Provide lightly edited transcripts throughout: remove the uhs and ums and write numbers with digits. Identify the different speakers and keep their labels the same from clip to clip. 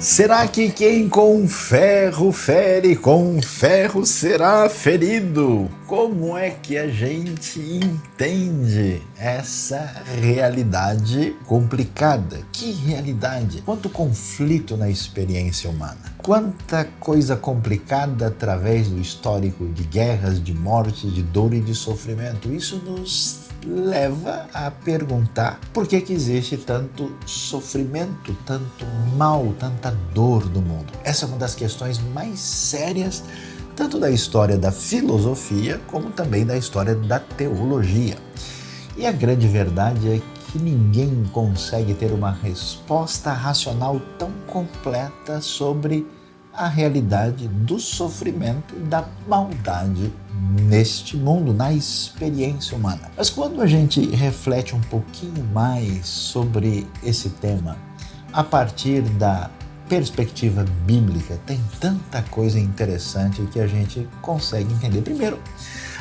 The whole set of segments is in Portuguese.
Speaker 1: Será que quem com ferro fere, com ferro será ferido? Como é que a gente entende essa realidade complicada? Que realidade? Quanto conflito na experiência humana? Quanta coisa complicada através do histórico de guerras, de morte, de dor e de sofrimento. Isso nos leva a perguntar por que existe tanto sofrimento, tanto mal, tanta dor no mundo. Essa é uma das questões mais sérias, tanto da história da filosofia, como também da história da teologia. E a grande verdade é que ninguém consegue ter uma resposta racional tão completa sobre a realidade do sofrimento e da maldade neste mundo, na experiência humana. Mas quando a gente reflete um pouquinho mais sobre esse tema, a partir da perspectiva bíblica, tem tanta coisa interessante que a gente consegue entender. Primeiro,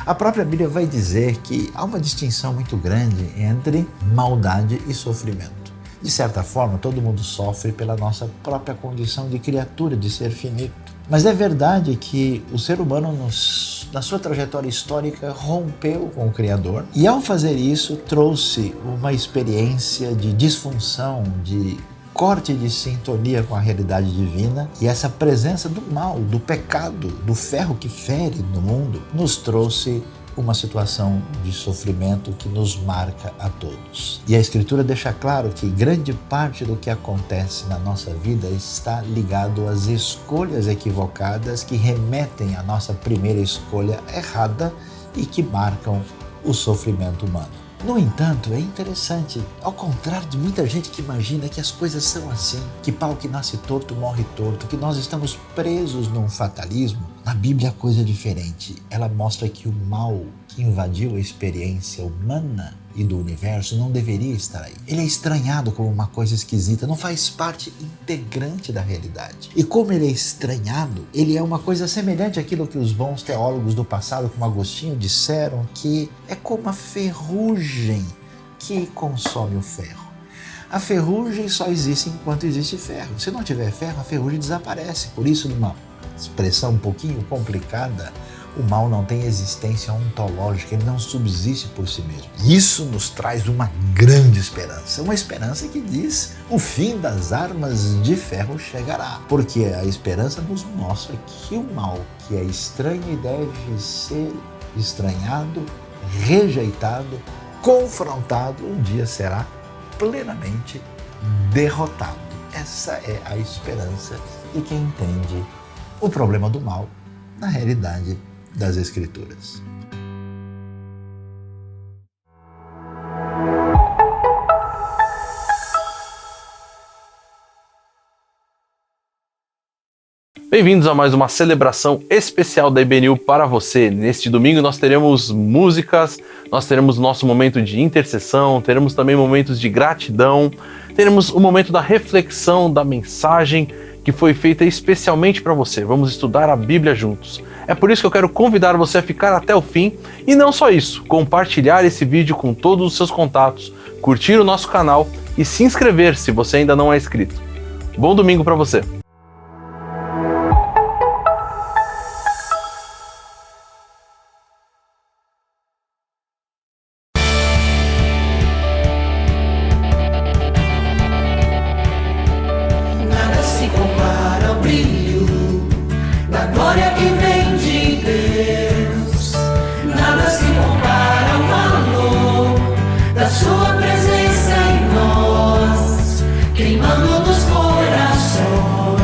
Speaker 1: a própria Bíblia vai dizer que há uma distinção muito grande entre maldade e sofrimento. De certa forma, todo mundo sofre pela nossa própria condição de criatura, de ser finito. Mas é verdade que o ser humano, na sua trajetória histórica, rompeu com o Criador. E ao fazer isso, trouxe uma experiência de disfunção, de corte de sintonia com a realidade divina. E essa presença do mal, do pecado, do ferro que fere no mundo, nos trouxe uma situação de sofrimento que nos marca a todos. E a Escritura deixa claro que grande parte do que acontece na nossa vida está ligado às escolhas equivocadas que remetem à nossa primeira escolha errada e que marcam o sofrimento humano. No entanto, é interessante, ao contrário de muita gente que imagina que as coisas são assim, que pau que nasce torto morre torto, que nós estamos presos num fatalismo, na Bíblia a coisa é diferente. Ela mostra que o mal que invadiu a experiência humana e do universo não deveria estar aí. Ele é estranhado como uma coisa esquisita, não faz parte integrante da realidade. E como ele é estranhado, ele é uma coisa semelhante àquilo que os bons teólogos do passado, como Agostinho, disseram, que é como a ferrugem que consome o ferro. A ferrugem só existe enquanto existe ferro. Se não tiver ferro, a ferrugem desaparece. Por isso, numa expressão um pouquinho complicada, o mal não tem existência ontológica, ele não subsiste por si mesmo. Isso nos traz uma grande esperança, uma esperança que diz o fim das armas de ferro chegará, porque a esperança nos mostra que o mal, que é estranho e deve ser estranhado, rejeitado, confrontado, um dia será plenamente derrotado. Essa é a esperança de quem entende o problema do mal na realidade das Escrituras.
Speaker 2: Bem-vindos a mais uma celebração especial da IBNU para você. Neste domingo nós teremos músicas, nós teremos nosso momento de intercessão, teremos também momentos de gratidão, teremos o momento da reflexão da mensagem que foi feita especialmente para você. Vamos estudar a Bíblia juntos. É por isso que eu quero convidar você a ficar até o fim e não só isso, compartilhar esse vídeo com todos os seus contatos, curtir o nosso canal e se inscrever se você ainda não é inscrito. Bom domingo para você!
Speaker 3: Sua presença em nós, queimando nos corações.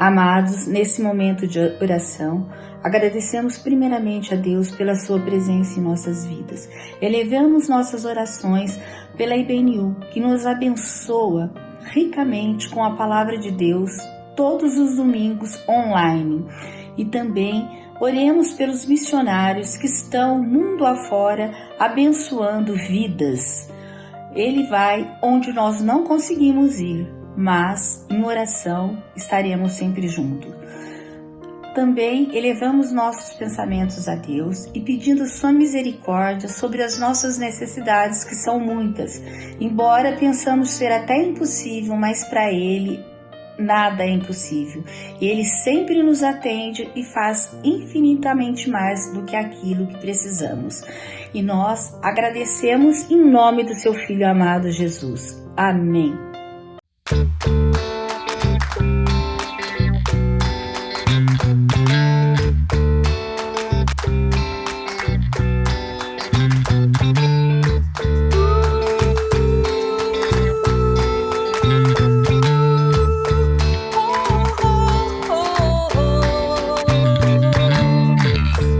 Speaker 3: Amados, nesse momento de oração, agradecemos primeiramente a Deus pela sua presença em nossas vidas. Elevamos nossas orações pela IBNU, que nos abençoa ricamente com a palavra de Deus todos os domingos online. E também oremos pelos missionários que estão mundo afora abençoando vidas. Ele vai onde nós não conseguimos ir, mas em oração estaremos sempre juntos. Também elevamos nossos pensamentos a Deus e pedindo sua misericórdia sobre as nossas necessidades, que são muitas. Embora pensamos ser até impossível, mas para Ele nada é impossível. E Ele sempre nos atende e faz infinitamente mais do que aquilo que precisamos. E nós agradecemos em nome do seu Filho amado Jesus. Amém.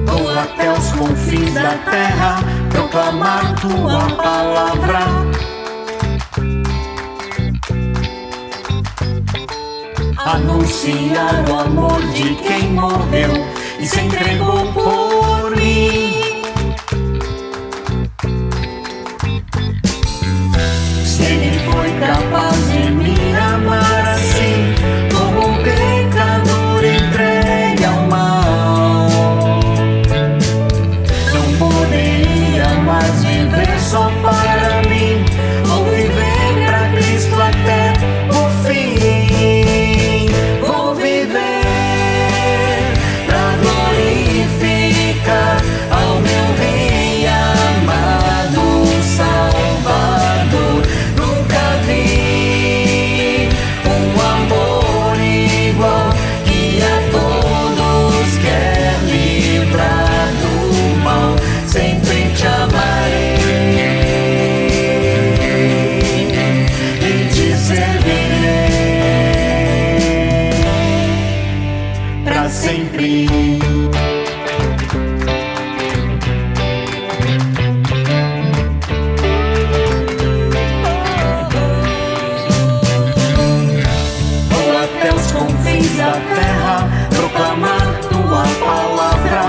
Speaker 4: Vou até os confins da terra proclamar tua palavra. Anunciar o amor de quem morreu e se entregou por mim. Se Ele foi capaz de me amar assim, como um pecador entregue ao mal, não poderia mais viver só para mim. Vou viver pra Cristo até o fim. Ao meu Rei amado, Salvador, nunca vi um amor igual, que a todos quer livrar do mal. Sempre te amarei e te servirei pra sempre. Da terra, proclamar tua palavra,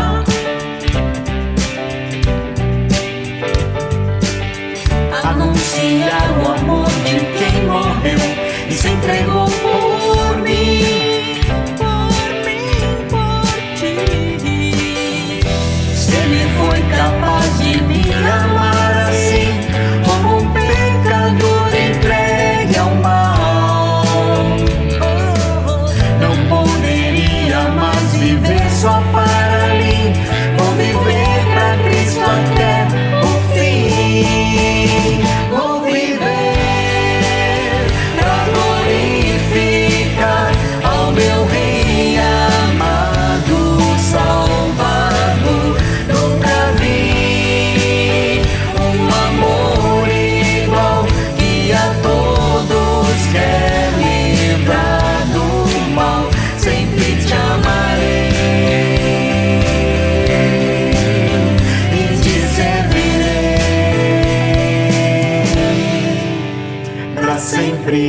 Speaker 4: anunciar o amor de quem morreu e se entregou por mim, por ti. Se Ele foi capaz de me amar assim, como um pecador entregue ao mal, não poderia mais viver só para mim. Vou viver pra Cristo até o fim. Vou viver pra glorificar ao meu Rei amado, Salvador. Nunca vi um amor igual, que a todos quer livrar do mal. Sempre te amarei e te servirei pra sempre.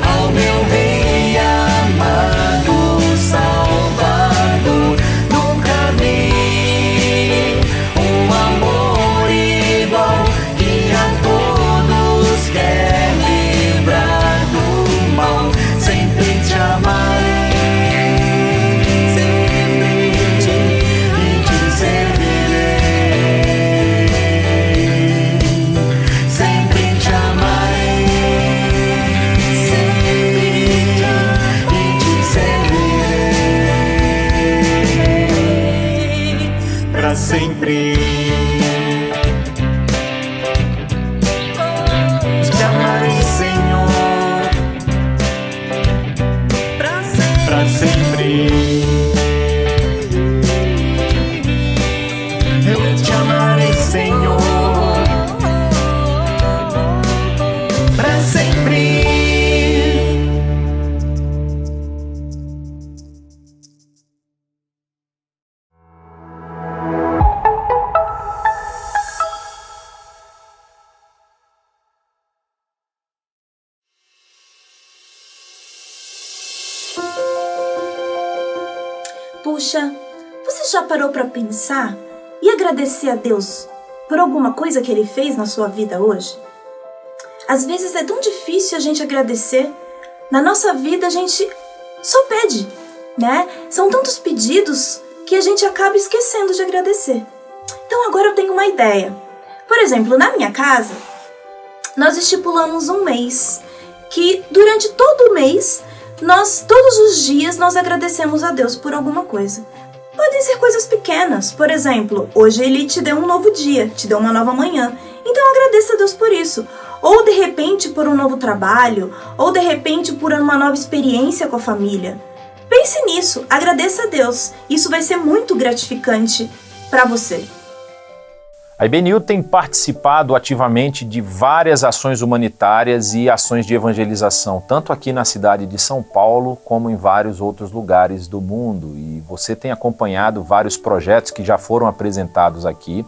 Speaker 4: Ao meu Rei amado, Salvador, nunca vi um amor igual, que a todos quer livrar do mal. Sempre te amarei e te servirei. Sempre te amarei e te servirei pra sempre.
Speaker 5: Puxa, você já parou para pensar e agradecer a Deus por alguma coisa que Ele fez na sua vida hoje? Às vezes é tão difícil a gente agradecer. Na nossa vida a gente só pede, né? São tantos pedidos que a gente acaba esquecendo de agradecer. Então agora eu tenho uma ideia. Por exemplo, na minha casa, nós estipulamos um mês que durante todo o mês, todos os dias, nós agradecemos a Deus por alguma coisa. Podem ser coisas pequenas. Por exemplo, hoje Ele te deu um novo dia, te deu uma nova manhã. Então agradeça a Deus por isso. Ou de repente por um novo trabalho, ou de repente por uma nova experiência com a família. Pense nisso, agradeça a Deus. Isso vai ser muito gratificante para você.
Speaker 6: A IBNU tem participado ativamente de várias ações humanitárias e ações de evangelização, tanto aqui na cidade de São Paulo, como em vários outros lugares do mundo. E você tem acompanhado vários projetos que já foram apresentados aqui,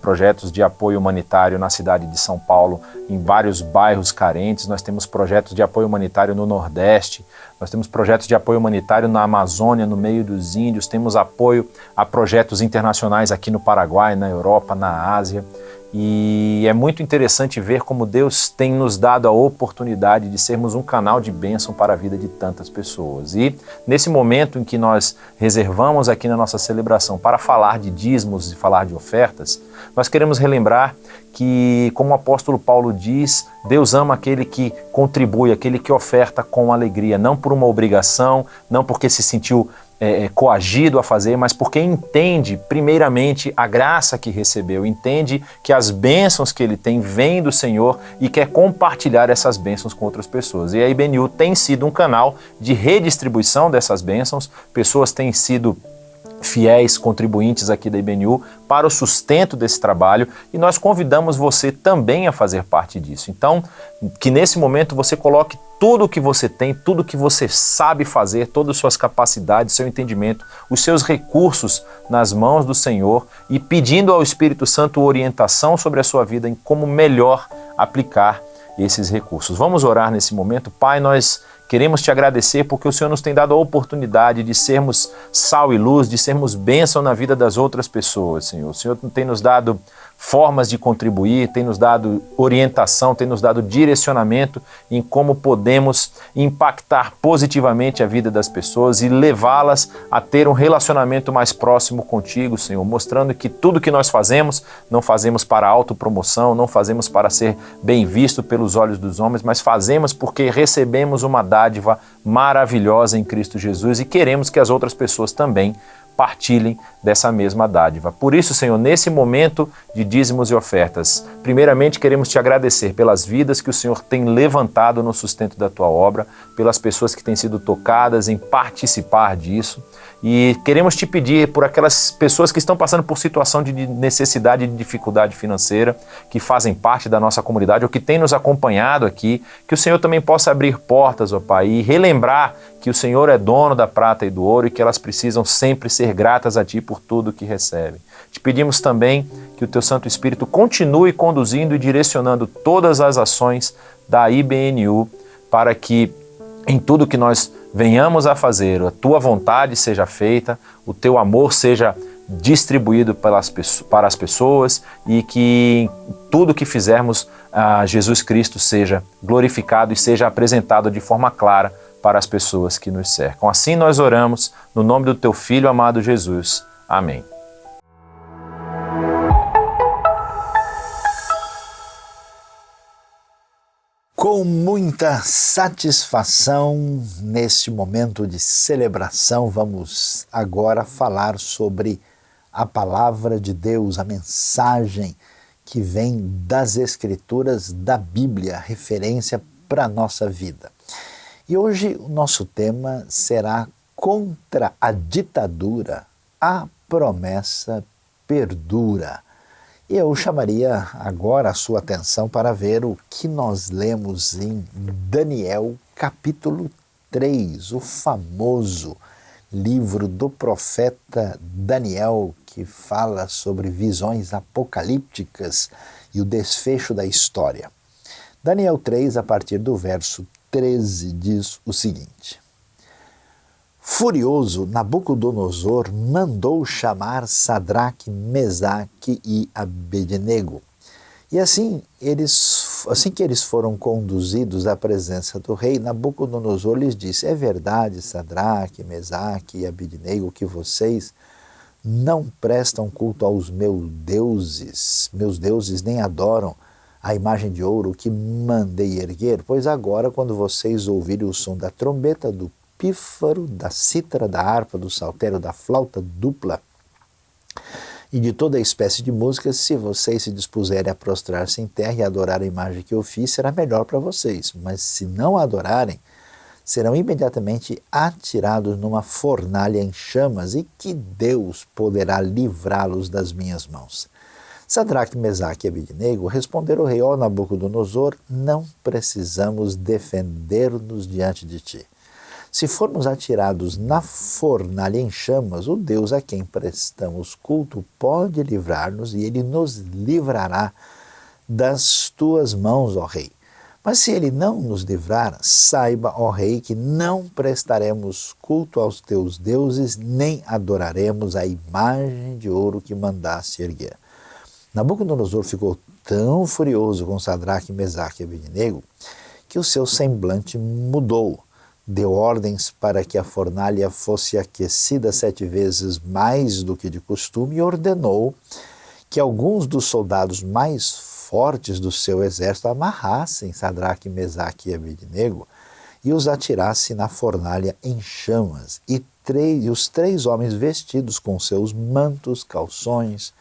Speaker 6: projetos de apoio humanitário na cidade de São Paulo, em vários bairros carentes. Nós temos projetos de apoio humanitário no Nordeste, nós temos projetos de apoio humanitário na Amazônia, no meio dos índios, temos apoio a projetos internacionais aqui no Paraguai, na Europa, na Ásia. E é muito interessante ver como Deus tem nos dado a oportunidade de sermos um canal de bênção para a vida de tantas pessoas. E nesse momento em que nós reservamos aqui na nossa celebração para falar de dízimos e falar de ofertas, nós queremos relembrar que, como o apóstolo Paulo diz, Deus ama aquele que contribui, aquele que oferta com alegria, não por uma obrigação, não porque se sentiu coagido a fazer, mas porque entende primeiramente a graça que recebeu, entende que as bênçãos que ele tem vêm do Senhor e quer compartilhar essas bênçãos com outras pessoas. E a IBNU tem sido um canal de redistribuição dessas bênçãos, pessoas têm sido fiéis contribuintes aqui da IBNU para o sustento desse trabalho e nós convidamos você também a fazer parte disso. Então, que nesse momento você coloque tudo o que você tem, tudo o que você sabe fazer, todas as suas capacidades, seu entendimento, os seus recursos nas mãos do Senhor e pedindo ao Espírito Santo orientação sobre a sua vida em como melhor aplicar esses recursos. Vamos orar nesse momento. Pai, nós queremos te agradecer porque o Senhor nos tem dado a oportunidade de sermos sal e luz, de sermos bênção na vida das outras pessoas, Senhor. O Senhor tem nos dado formas de contribuir, tem nos dado orientação, tem nos dado direcionamento em como podemos impactar positivamente a vida das pessoas e levá-las a ter um relacionamento mais próximo contigo, Senhor, mostrando que tudo que nós fazemos, não fazemos para autopromoção, não fazemos para ser bem visto pelos olhos dos homens, mas fazemos porque recebemos uma dádiva maravilhosa em Cristo Jesus e queremos que as outras pessoas também partilhem dessa mesma dádiva. Por isso, Senhor, nesse momento de dízimos e ofertas, primeiramente queremos te agradecer pelas vidas que o Senhor tem levantado no sustento da tua obra, pelas pessoas que têm sido tocadas em participar disso. E queremos te pedir por aquelas pessoas que estão passando por situação de necessidade e de dificuldade financeira, que fazem parte da nossa comunidade ou que têm nos acompanhado aqui, que o Senhor também possa abrir portas, ó Pai, e relembrar que o Senhor é dono da prata e do ouro e que elas precisam sempre ser gratas a Ti por tudo que recebem. Te pedimos também que o Teu Santo Espírito continue conduzindo e direcionando todas as ações da IBNU para que em tudo que nós venhamos a fazer, a Tua vontade seja feita, o Teu amor seja distribuído para as pessoas e que tudo que fizermos a Jesus Cristo seja glorificado e seja apresentado de forma clara para as pessoas que nos cercam. Assim nós oramos, no nome do Teu Filho amado Jesus. Amém.
Speaker 1: Com muita satisfação, neste momento de celebração, vamos agora falar sobre a palavra de Deus, a mensagem que vem das Escrituras, da Bíblia, referência para a nossa vida. E hoje o nosso tema será contra a ditadura, a promessa perdura. E eu chamaria agora a sua atenção para ver o que nós lemos em Daniel capítulo 3, o famoso livro do profeta Daniel, que fala sobre visões apocalípticas e o desfecho da história. Daniel 3, a partir do verso 13, diz o seguinte: Furioso, Nabucodonosor mandou chamar Sadraque, Mesaque e Abednego. E assim que eles foram conduzidos à presença do rei, Nabucodonosor lhes disse: é verdade, Sadraque, Mesaque e Abednego, que vocês não prestam culto aos meus deuses nem adoram a imagem de ouro que mandei erguer? Pois agora, quando vocês ouvirem o som da trombeta, do pífaro, da cítara, da harpa, do saltério, da flauta dupla e de toda espécie de música, se vocês se dispuserem a prostrar-se em terra e adorar a imagem que eu fiz, será melhor para vocês. Mas se não a adorarem, serão imediatamente atirados numa fornalha em chamas, e que Deus poderá livrá-los das minhas mãos. Sadraque, Mesaque e Abednego responderam ao rei: ó Nabucodonosor, não precisamos defender-nos diante de ti. Se formos atirados na fornalha em chamas, o Deus a quem prestamos culto pode livrar-nos, e ele nos livrará das tuas mãos, ó rei. Mas se ele não nos livrar, saiba, ó rei, que não prestaremos culto aos teus deuses, nem adoraremos a imagem de ouro que mandaste erguer. Nabucodonosor ficou tão furioso com Sadraque, Mesaque e Abednego que o seu semblante mudou. Deu ordens para que a fornalha fosse aquecida 7 vezes mais do que de costume e ordenou que alguns dos soldados mais fortes do seu exército amarrassem Sadraque, Mesaque e Abednego e os atirassem na fornalha em chamas. E os 3 homens vestidos com seus mantos, calções,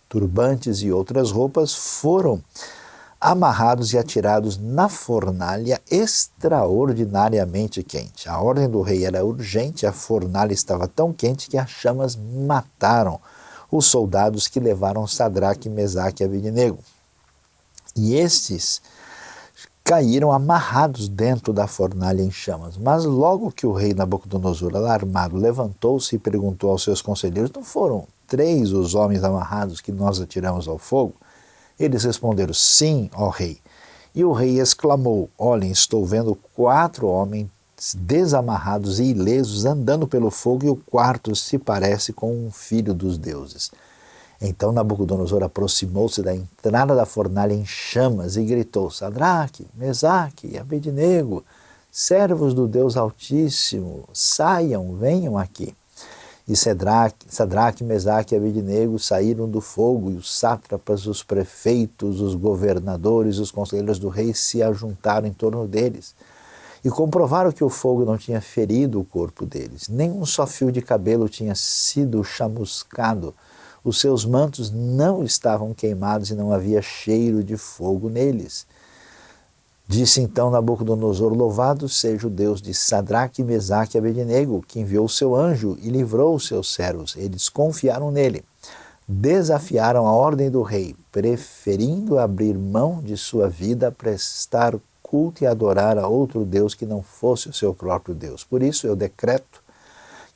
Speaker 1: turbantes e outras roupas foram amarrados e atirados na fornalha extraordinariamente quente. A ordem do rei era urgente, a fornalha estava tão quente que as chamas mataram os soldados que levaram Sadraque, Mesaque e Abednego. E estes caíram amarrados dentro da fornalha em chamas. Mas logo que o rei Nabucodonosor, alarmado, levantou-se e perguntou aos seus conselheiros: não foram 3 os homens amarrados que nós atiramos ao fogo? Eles responderam: sim, ó rei. E o rei exclamou: olhem, estou vendo 4 homens desamarrados e ilesos andando pelo fogo, e o quarto se parece com um filho dos deuses. Então Nabucodonosor aproximou-se da entrada da fornalha em chamas e gritou: Sadraque, Mesaque e Abednego, servos do Deus Altíssimo, saiam, venham aqui. E Sadraque, Mesaque e Abednego saíram do fogo, e os sátrapas, os prefeitos, os governadores, os conselheiros do rei se ajuntaram em torno deles e comprovaram que o fogo não tinha ferido o corpo deles. Nem um só fio de cabelo tinha sido chamuscado. Os seus mantos não estavam queimados e não havia cheiro de fogo neles. Disse então Nabucodonosor: louvado seja o Deus de Sadraque, Mesaque e Abednego, que enviou o seu anjo e livrou os seus servos. Eles confiaram nele, desafiaram a ordem do rei, preferindo abrir mão de sua vida, prestar culto e adorar a outro Deus que não fosse o seu próprio Deus. Por isso eu decreto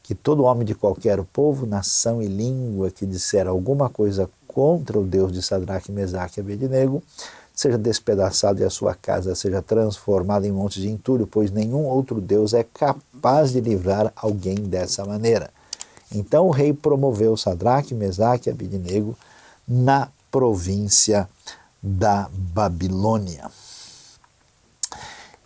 Speaker 1: que todo homem de qualquer povo, nação e língua que disser alguma coisa contra o Deus de Sadraque, Mesaque e Abednego seja despedaçado e a sua casa seja transformada em monte de entulho, pois nenhum outro Deus é capaz de livrar alguém dessa maneira. Então o rei promoveu Sadraque, Mesaque e Abednego na província da Babilônia.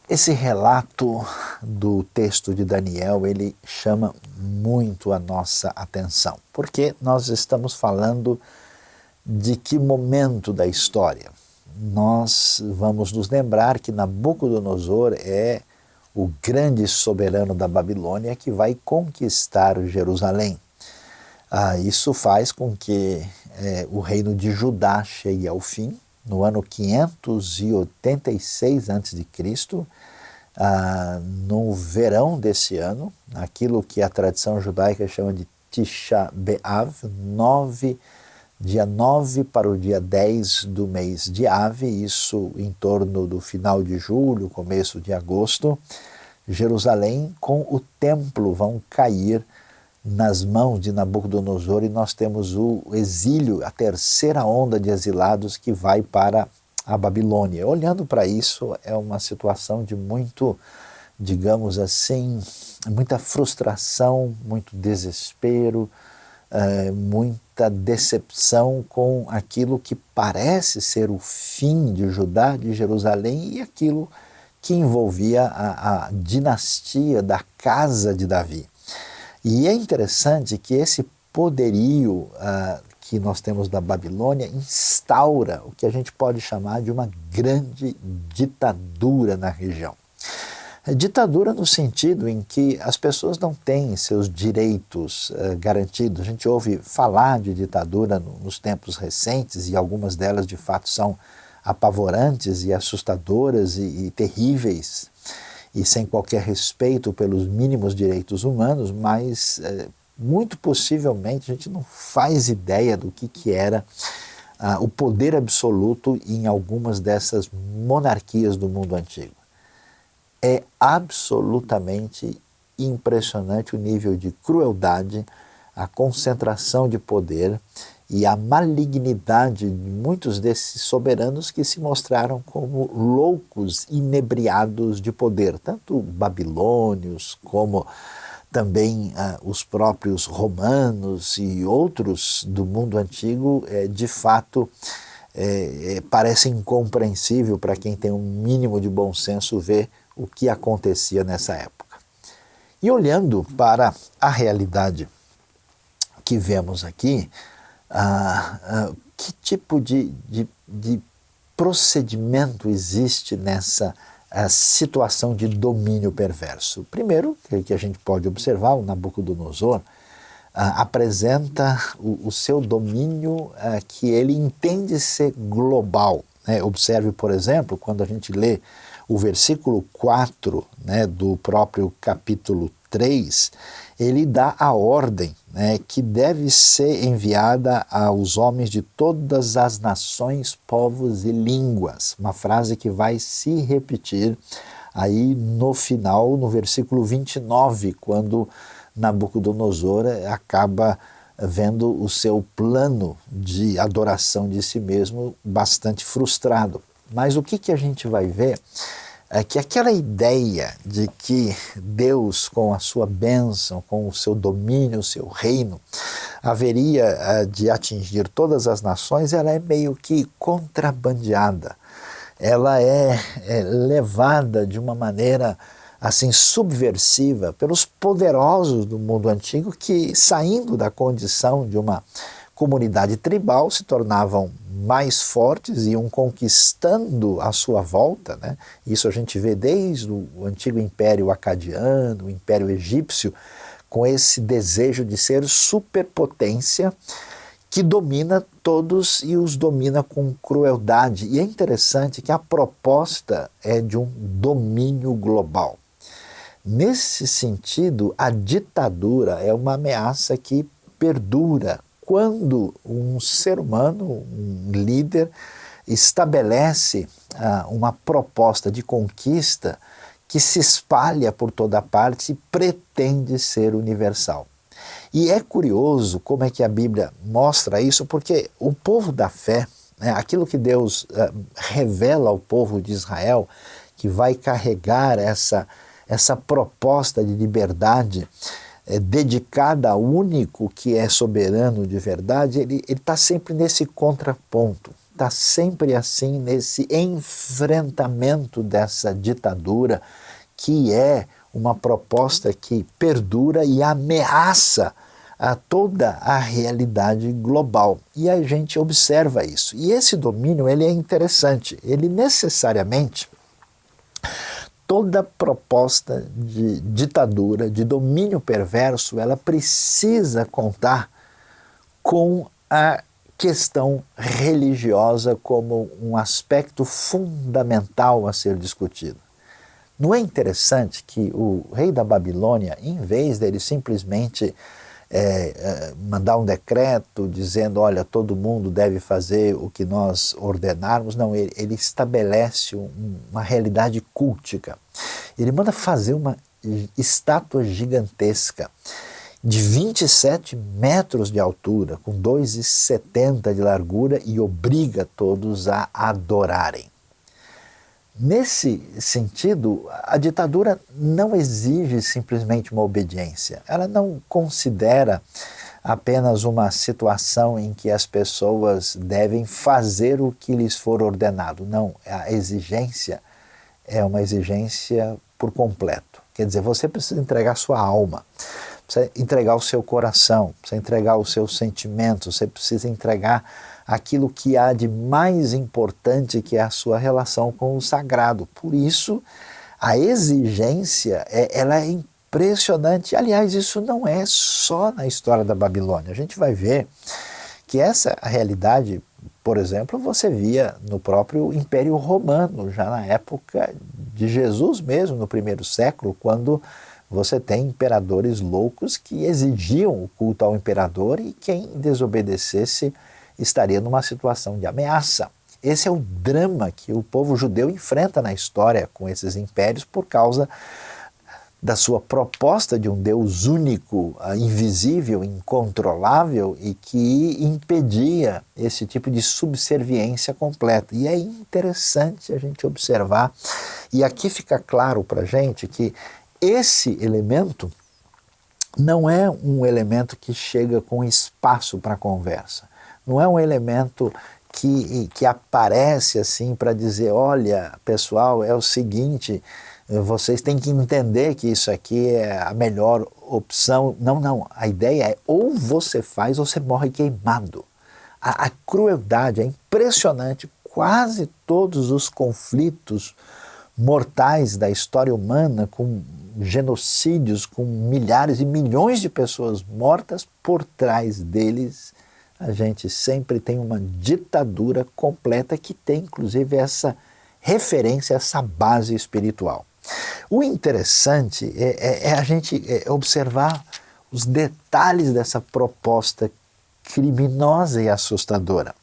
Speaker 1: Esse relato do texto de Daniel, ele chama muito a nossa atenção, porque nós estamos falando de que momento da história? Nós vamos nos lembrar que Nabucodonosor é o grande soberano da Babilônia que vai conquistar Jerusalém. Isso faz com que o reino de Judá chegue ao fim, no ano 586 a.C., no verão desse ano, aquilo que a tradição judaica chama de Tisha B'Av, dia 9 para o dia 10 do mês de Av, isso em torno do final de julho, começo de agosto, Jerusalém com o templo vão cair nas mãos de Nabucodonosor e nós temos o exílio, a terceira onda de exilados que vai para a Babilônia. Olhando para isso, é uma situação de muito, digamos assim,
Speaker 7: muita frustração, muito desespero, muita decepção com aquilo que parece ser o fim de Judá, de Jerusalém, e aquilo que envolvia a dinastia da casa de Davi. E é interessante que esse poderio que nós temos da Babilônia instaura o que a gente pode chamar de uma grande ditadura na região. Ditadura no sentido em que as pessoas não têm seus direitos garantidos. A gente ouve falar de ditadura nos tempos recentes, e algumas delas de fato são apavorantes e assustadoras e terríveis, e sem qualquer respeito pelos mínimos direitos humanos, mas muito possivelmente a gente não faz ideia do que era o poder absoluto em algumas dessas monarquias do mundo antigo. É absolutamente impressionante o nível de crueldade, a concentração de poder e a malignidade de muitos desses soberanos que se mostraram como loucos, inebriados de poder, tanto babilônios como também os próprios romanos e outros do mundo antigo, de fato, parece incompreensível para quem tem um mínimo de bom senso ver o que acontecia nessa época. E olhando para a realidade que vemos aqui, que tipo de procedimento existe nessa situação de domínio perverso? Primeiro, que a gente pode observar, o Nabucodonosor apresenta o seu domínio que ele entende ser global. Observe, por exemplo, quando a gente lê o versículo 4 do próprio capítulo 3, ele dá a ordem que deve ser enviada aos homens de todas as nações, povos e línguas. Uma frase que vai se repetir aí no final, no versículo 29, quando Nabucodonosor acaba vendo o seu plano de adoração de si mesmo bastante frustrado. Mas o que a gente vai ver é que aquela ideia de que Deus, com a sua bênção, com o seu domínio, o seu reino, haveria de atingir todas as nações, ela é meio que contrabandeada. Ela é levada de uma maneira assim subversiva pelos poderosos do mundo antigo que, saindo da condição de uma comunidade tribal, se tornavam mais fortes e iam conquistando a sua volta. Isso a gente vê desde o antigo Império Acadiano, o Império Egípcio, com esse desejo de ser superpotência que domina todos e os domina com crueldade. E é interessante que a proposta é de um domínio global. Nesse sentido, a ditadura é uma ameaça que perdura quando um ser humano, um líder, estabelece uma proposta de conquista que se espalha por toda parte e pretende ser universal. E é curioso como é que a Bíblia mostra isso, porque o povo da fé, aquilo que Deus revela ao povo de Israel, que vai carregar essa proposta de liberdade dedicada ao único que é soberano de verdade, ele está sempre nesse contraponto, está sempre assim nesse enfrentamento dessa ditadura, que é uma proposta que perdura e ameaça toda a realidade global. E a gente observa isso. E esse domínio ele é interessante, ele necessariamente... Toda proposta de ditadura, de domínio perverso, ela precisa contar com a questão religiosa como um aspecto fundamental a ser discutido. Não é interessante que o rei da Babilônia, em vez dele simplesmente mandar um decreto dizendo, olha, todo mundo deve fazer o que nós ordenarmos, não, ele estabelece uma realidade cultica. Ele manda fazer uma estátua gigantesca de 27 metros de altura, com 2,70 de largura, e obriga todos a adorarem. Nesse sentido, a ditadura não exige simplesmente uma obediência. Ela não considera apenas uma situação em que as pessoas devem fazer o que lhes for ordenado. Não, a exigência é uma exigência por completo. Quer dizer, você precisa entregar sua alma, precisa entregar o seu coração, precisa entregar os seus sentimentos, você precisa entregar aquilo que há de mais importante, que é a sua relação com o sagrado. Por isso, a exigência ela é impressionante. Aliás, isso não é só na história da Babilônia. A gente vai ver que essa realidade, por exemplo, você via no próprio Império Romano, já na época de Jesus mesmo, no primeiro século, quando você tem imperadores loucos que exigiam o culto ao imperador e quem desobedecesse estaria numa situação de ameaça. Esse é o drama que o povo judeu enfrenta na história com esses impérios por causa da sua proposta de um Deus único, invisível, incontrolável e que impedia esse tipo de subserviência completa. E é interessante a gente observar, e aqui fica claro para a gente que esse elemento não é um elemento que chega com espaço para conversa. Não é um elemento que aparece assim para dizer, olha, pessoal, é o seguinte, vocês têm que entender que isso aqui é a melhor opção. Não. A ideia é ou você faz ou você morre queimado. A crueldade é impressionante. Quase todos os conflitos mortais da história humana, com genocídios, com milhares e milhões de pessoas mortas, por trás deles a gente sempre tem uma ditadura completa que tem inclusive essa referência, essa base espiritual. O interessante é a gente observar os detalhes dessa proposta criminosa e assustadora.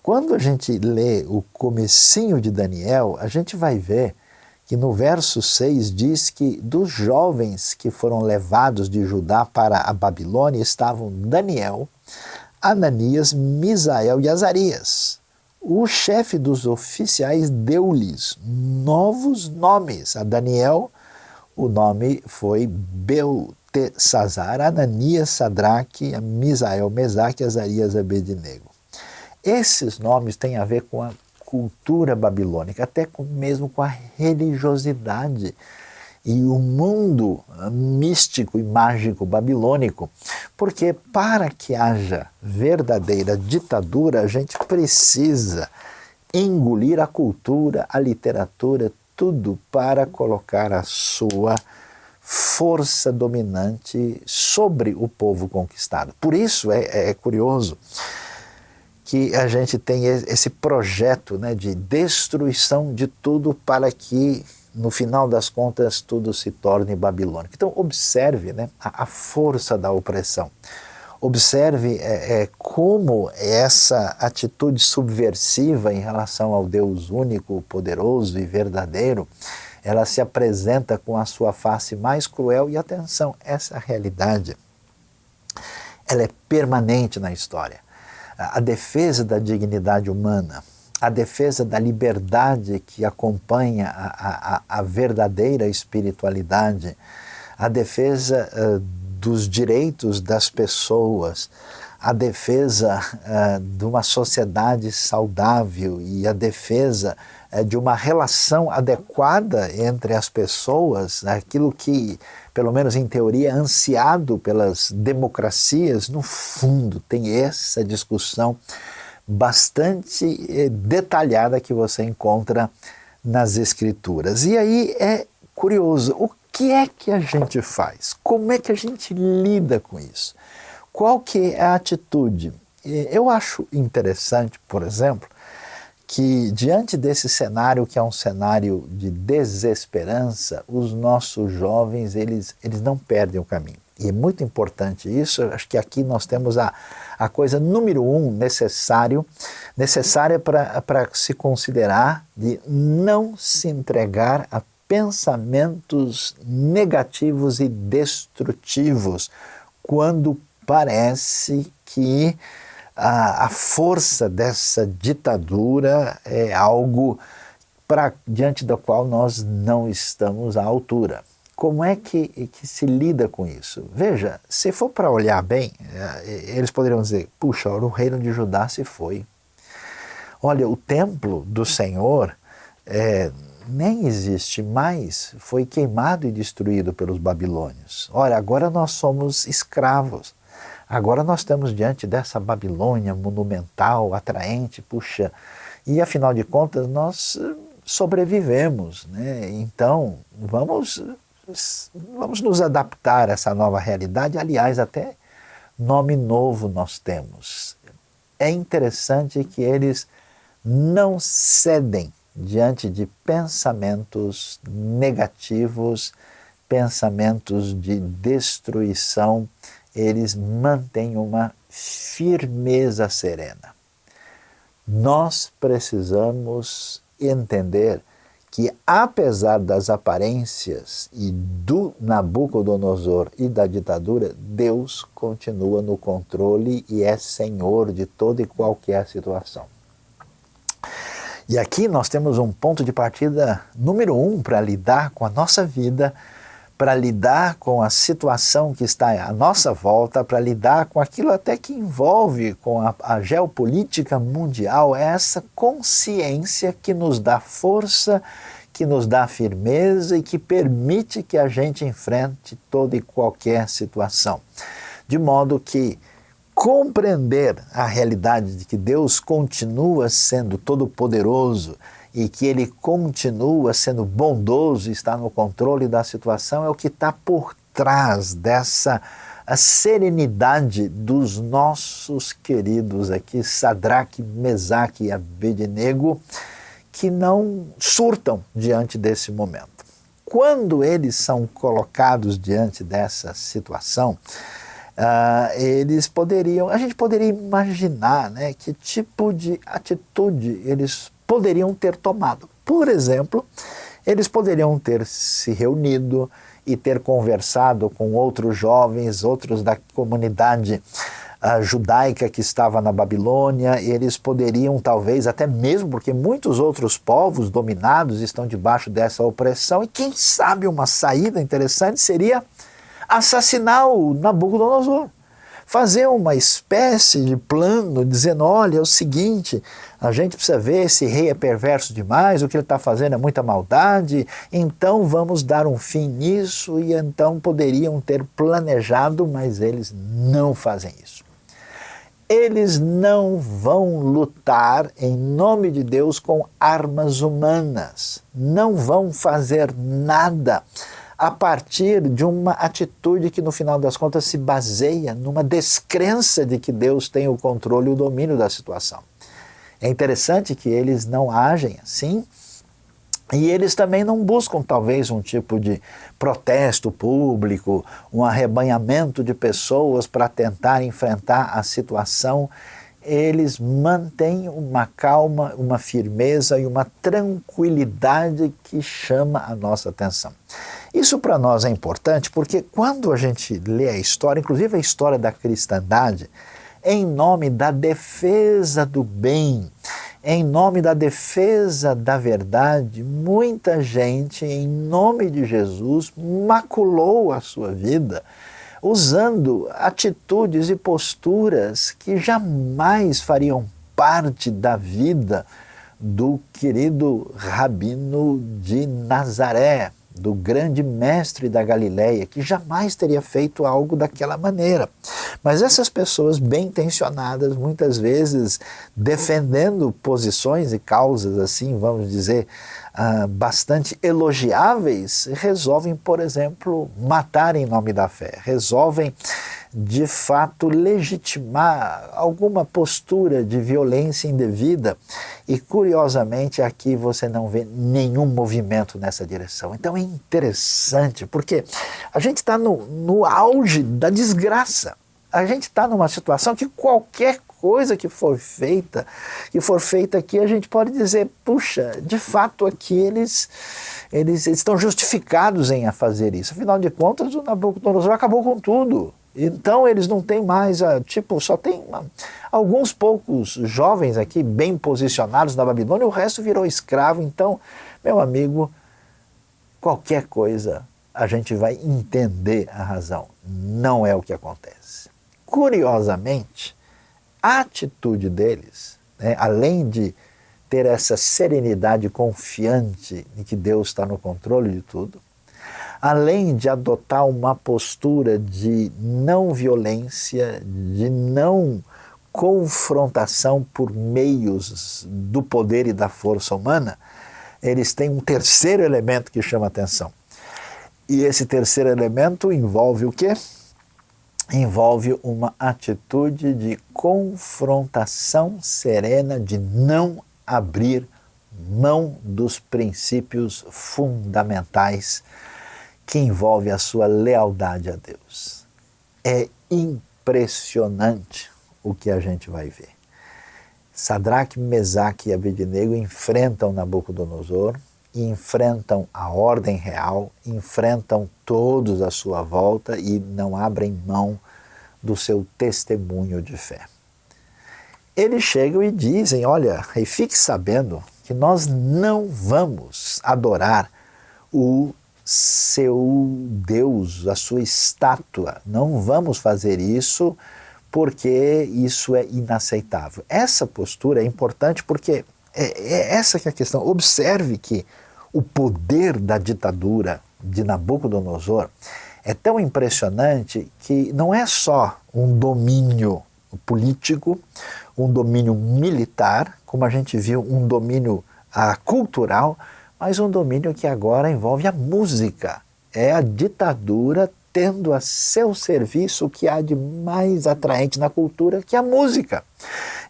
Speaker 7: Quando a gente lê o comecinho de Daniel, a gente vai ver que no verso 6 diz que dos jovens que foram levados de Judá para a Babilônia estavam Daniel, Ananias, Misael e Azarias. O chefe dos oficiais deu-lhes novos nomes. A Daniel, o nome foi Beltesazar, Ananias, Sadraque, a Misael, Mesaque, Azarias, Abednego. Esses nomes têm a ver com a cultura babilônica, até mesmo com a religiosidade e o mundo místico e mágico babilônico, porque para que haja verdadeira ditadura, a gente precisa engolir a cultura, a literatura, tudo para colocar a sua força dominante sobre o povo conquistado. Por isso é curioso que a gente tem esse projeto, né, de destruição de tudo para que no final das contas tudo se torne babilônico. Então observe, né, a força da opressão. Observe como essa atitude subversiva em relação ao Deus único, poderoso e verdadeiro, ela se apresenta com a sua face mais cruel. E atenção, essa realidade ela é permanente na história. A defesa da dignidade humana, a defesa da liberdade que acompanha a verdadeira espiritualidade, a defesa dos direitos das pessoas, a defesa de uma sociedade saudável e a defesa de uma relação adequada entre as pessoas, aquilo que, pelo menos em teoria, é ansiado pelas democracias, no fundo tem essa discussão bastante detalhada que você encontra nas Escrituras. E aí é curioso, o que é que a gente faz? Como é que a gente lida com isso? Qual que é a atitude? Eu acho interessante, por exemplo, que diante desse cenário, que é um cenário de desesperança, os nossos jovens, eles não perdem o caminho. E é muito importante isso. Acho que aqui nós temos a coisa número 1 necessária para se considerar, de não se entregar a pensamentos negativos e destrutivos quando parece que a força dessa ditadura é algo diante da qual nós não estamos à altura. Como é que se lida com isso? Veja, se for para olhar bem, eles poderiam dizer, puxa, o reino de Judá se foi. Olha, o templo do Senhor nem existe mais, foi queimado e destruído pelos babilônios. Olha, agora nós somos escravos. Agora nós estamos diante dessa Babilônia monumental, atraente, puxa, e afinal de contas nós sobrevivemos, né? Então vamos nos adaptar a essa nova realidade. Aliás, até nome novo nós temos. É interessante que eles não cedem diante de pensamentos negativos, pensamentos de destruição. Eles mantêm uma firmeza serena. Nós precisamos entender que, apesar das aparências e do Nabucodonosor e da ditadura, Deus continua no controle e é Senhor de toda e qualquer situação. E aqui nós temos um ponto de partida número 1 para lidar com a nossa vida, para lidar com a situação que está à nossa volta, para lidar com aquilo até que envolve com a geopolítica mundial, é essa consciência que nos dá força, que nos dá firmeza e que permite que a gente enfrente toda e qualquer situação. De modo que compreender a realidade de que Deus continua sendo todo-poderoso e que Ele continua sendo bondoso e está no controle da situação é o que está por trás dessa serenidade dos nossos queridos aqui, Sadraque, Mesaque e Abednego, que não surtam diante desse momento. Quando eles são colocados diante dessa situação, a gente poderia imaginar, né, que tipo de atitude eles poderiam ter tomado. Por exemplo, eles poderiam ter se reunido e ter conversado com outros jovens, outros da comunidade judaica que estava na Babilônia. Eles poderiam, talvez, até mesmo, porque muitos outros povos dominados estão debaixo dessa opressão, e quem sabe uma saída interessante seria assassinar o Nabucodonosor. Fazer uma espécie de plano, dizendo, olha, é o seguinte, a gente precisa ver, esse rei é perverso demais, o que ele está fazendo é muita maldade, então vamos dar um fim nisso, e então poderiam ter planejado, mas eles não fazem isso. Eles não vão lutar em nome de Deus com armas humanas, não vão fazer nada a partir de uma atitude que no final das contas se baseia numa descrença de que Deus tem o controle e o domínio da situação. É interessante que eles não agem assim, e eles também não buscam talvez um tipo de protesto público, um arrebanhamento de pessoas para tentar enfrentar a situação. Eles mantêm uma calma, uma firmeza e uma tranquilidade que chama a nossa atenção. Isso para nós é importante porque quando a gente lê a história, inclusive a história da cristandade, em nome da defesa do bem, em nome da defesa da verdade, muita gente, em nome de Jesus, maculou a sua vida, usando atitudes e posturas que jamais fariam parte da vida do querido Rabino de Nazaré, do grande mestre da Galileia, que jamais teria feito algo daquela maneira. Mas essas pessoas bem intencionadas, muitas vezes defendendo posições e causas, assim, vamos dizer, bastante elogiáveis, resolvem, por exemplo, matar em nome da fé, resolvem de fato legitimar alguma postura de violência indevida, e curiosamente aqui você não vê nenhum movimento nessa direção. Então é interessante porque a gente está no auge da desgraça, a gente está numa situação que qualquer coisa que for feita aqui, a gente pode dizer, puxa, de fato aqui eles estão justificados em fazer isso. Afinal de contas, o Nabucodonosor acabou com tudo. Então eles não têm mais, só tem alguns poucos jovens aqui bem posicionados na Babilônia, o resto virou escravo. Então, meu amigo, qualquer coisa a gente vai entender a razão. Não é o que acontece. Curiosamente, a atitude deles, né, além de ter essa serenidade confiante de que Deus está no controle de tudo, além de adotar uma postura de não violência, de não confrontação por meios do poder e da força humana, eles têm um terceiro elemento que chama atenção. E esse terceiro elemento envolve o quê? Envolve uma atitude de confrontação serena, de não abrir mão dos princípios fundamentais que envolve a sua lealdade a Deus. É impressionante o que a gente vai ver. Sadraque, Mesaque e Abednego enfrentam Nabucodonosor, enfrentam a ordem real, enfrentam todos à sua volta e não abrem mão do seu testemunho de fé. Eles chegam e dizem, olha, e fique sabendo que nós não vamos adorar o seu Deus, a sua estátua. Não vamos fazer isso porque isso é inaceitável. Essa postura é importante porque é essa que é a questão. Observe que o poder da ditadura de Nabucodonosor é tão impressionante que não é só um domínio político, um domínio militar, como a gente viu, um domínio cultural, mas um domínio que agora envolve a música. É a ditadura tendo a seu serviço o que há de mais atraente na cultura, que é a música.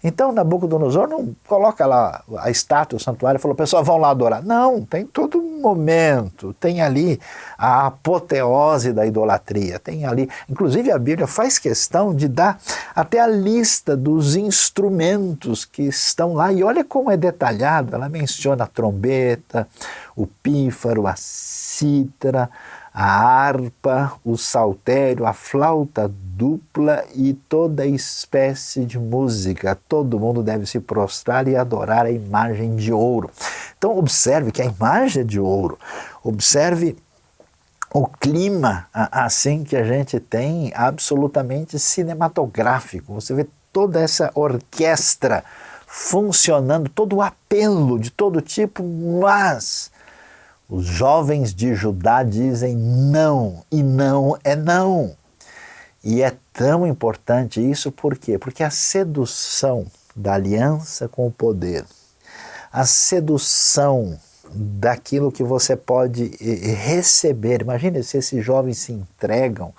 Speaker 7: Então Nabucodonosor não coloca lá a estátua, o santuário e falou, pessoal, vão lá adorar. Não, tem todo um momento, tem ali a apoteose da idolatria, tem ali, inclusive a Bíblia faz questão de dar até a lista dos instrumentos que estão lá, e olha como é detalhado, ela menciona a trombeta, o pífaro, a cítara, a harpa, o saltério, a flauta dupla e toda espécie de música. Todo mundo deve se prostrar e adorar a imagem de ouro. Então observe que a imagem é de ouro. Observe o clima assim que a gente tem, absolutamente cinematográfico. Você vê toda essa orquestra funcionando, todo o apelo de todo tipo, mas os jovens de Judá dizem não, e não é não. E é tão importante isso, por quê? Porque a sedução da aliança com o poder, a sedução daquilo que você pode receber, imagine se esses jovens se entregam,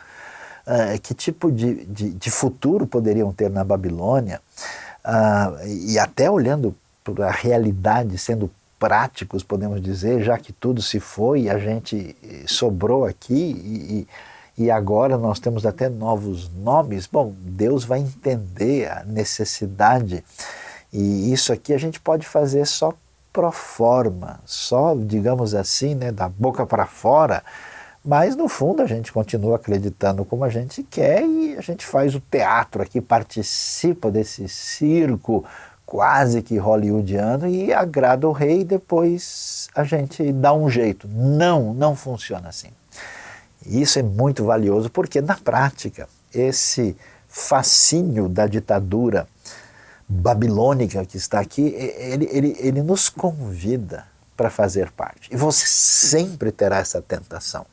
Speaker 7: que tipo de futuro poderiam ter na Babilônia, e até olhando para a realidade, sendo práticos, podemos dizer, já que tudo se foi e a gente sobrou aqui e agora nós temos até novos nomes. Bom, Deus vai entender a necessidade, e isso aqui a gente pode fazer só pro forma, só, digamos assim, né, da boca para fora, mas no fundo a gente continua acreditando como a gente quer e a gente faz o teatro aqui, participa desse circo quase que hollywoodiano e agrada o rei, e depois a gente dá um jeito. Não funciona assim. Isso é muito valioso porque na prática esse fascínio da ditadura babilônica que está aqui, ele nos convida para fazer parte. E você sempre terá essa tentação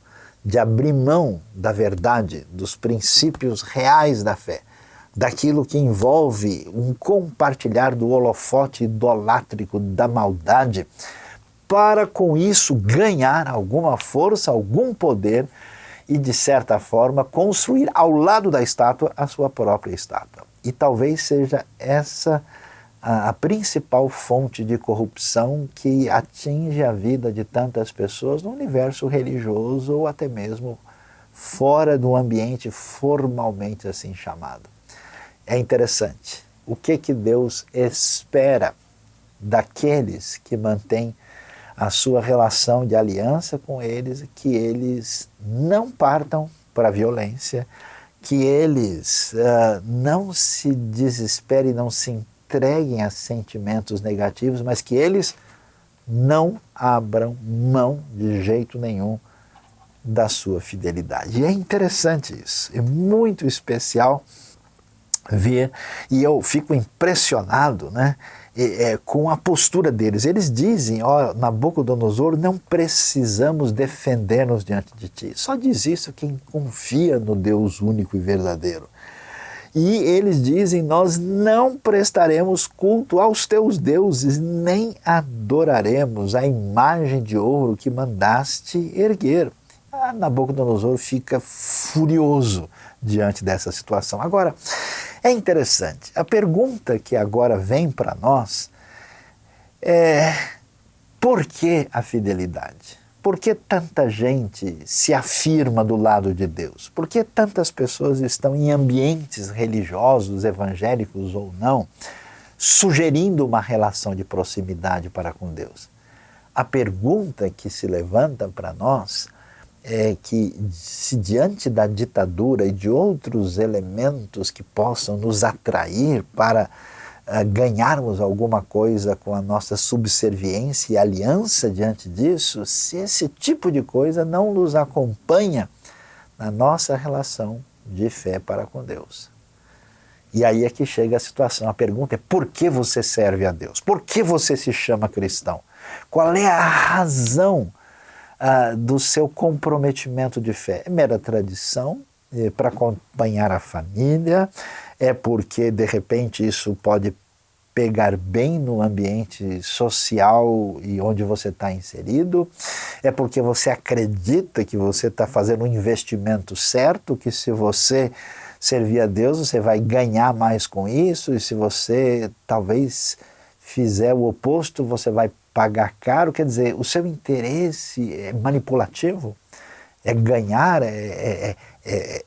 Speaker 7: de abrir mão da verdade, dos princípios reais da fé, daquilo que envolve um compartilhar do holofote idolátrico da maldade, para com isso ganhar alguma força, algum poder e, de certa forma, construir ao lado da estátua a sua própria estátua. E talvez seja essa a principal fonte de corrupção que atinge a vida de tantas pessoas no universo religioso ou até mesmo fora do ambiente formalmente assim chamado. É interessante. O que Deus espera daqueles que mantêm a sua relação de aliança com eles, que eles não partam para a violência, que eles não se desesperem, não se entreguem a sentimentos negativos, mas que eles não abram mão de jeito nenhum da sua fidelidade. E é interessante isso, é muito especial ver, e eu fico impressionado, né, com a postura deles. Eles dizem, ó, Nabucodonosor, não precisamos defender-nos diante de ti. Só diz isso quem confia no Deus único e verdadeiro. E eles dizem, nós não prestaremos culto aos teus deuses, nem adoraremos a imagem de ouro que mandaste erguer. Nabucodonosor fica furioso diante dessa situação. Agora, é interessante, a pergunta que agora vem para nós é: por que a fidelidade? Por que tanta gente se afirma do lado de Deus? Por que tantas pessoas estão em ambientes religiosos, evangélicos ou não, sugerindo uma relação de proximidade para com Deus? A pergunta que se levanta para nós é que, se diante da ditadura e de outros elementos que possam nos atrair para ganharmos alguma coisa com a nossa subserviência e aliança diante disso, se esse tipo de coisa não nos acompanha na nossa relação de fé para com Deus. E aí é que chega a situação, a pergunta é: por que você serve a Deus? Por que você se chama cristão? Qual é a razão do seu comprometimento de fé? É mera tradição? É para acompanhar a família? É porque de repente isso pode pegar bem no ambiente social e onde você está inserido? É porque você acredita que você está fazendo um investimento certo, que se você servir a Deus você vai ganhar mais com isso, e se você talvez fizer o oposto você vai pagar caro? Quer dizer, o seu interesse é manipulativo? É ganhar?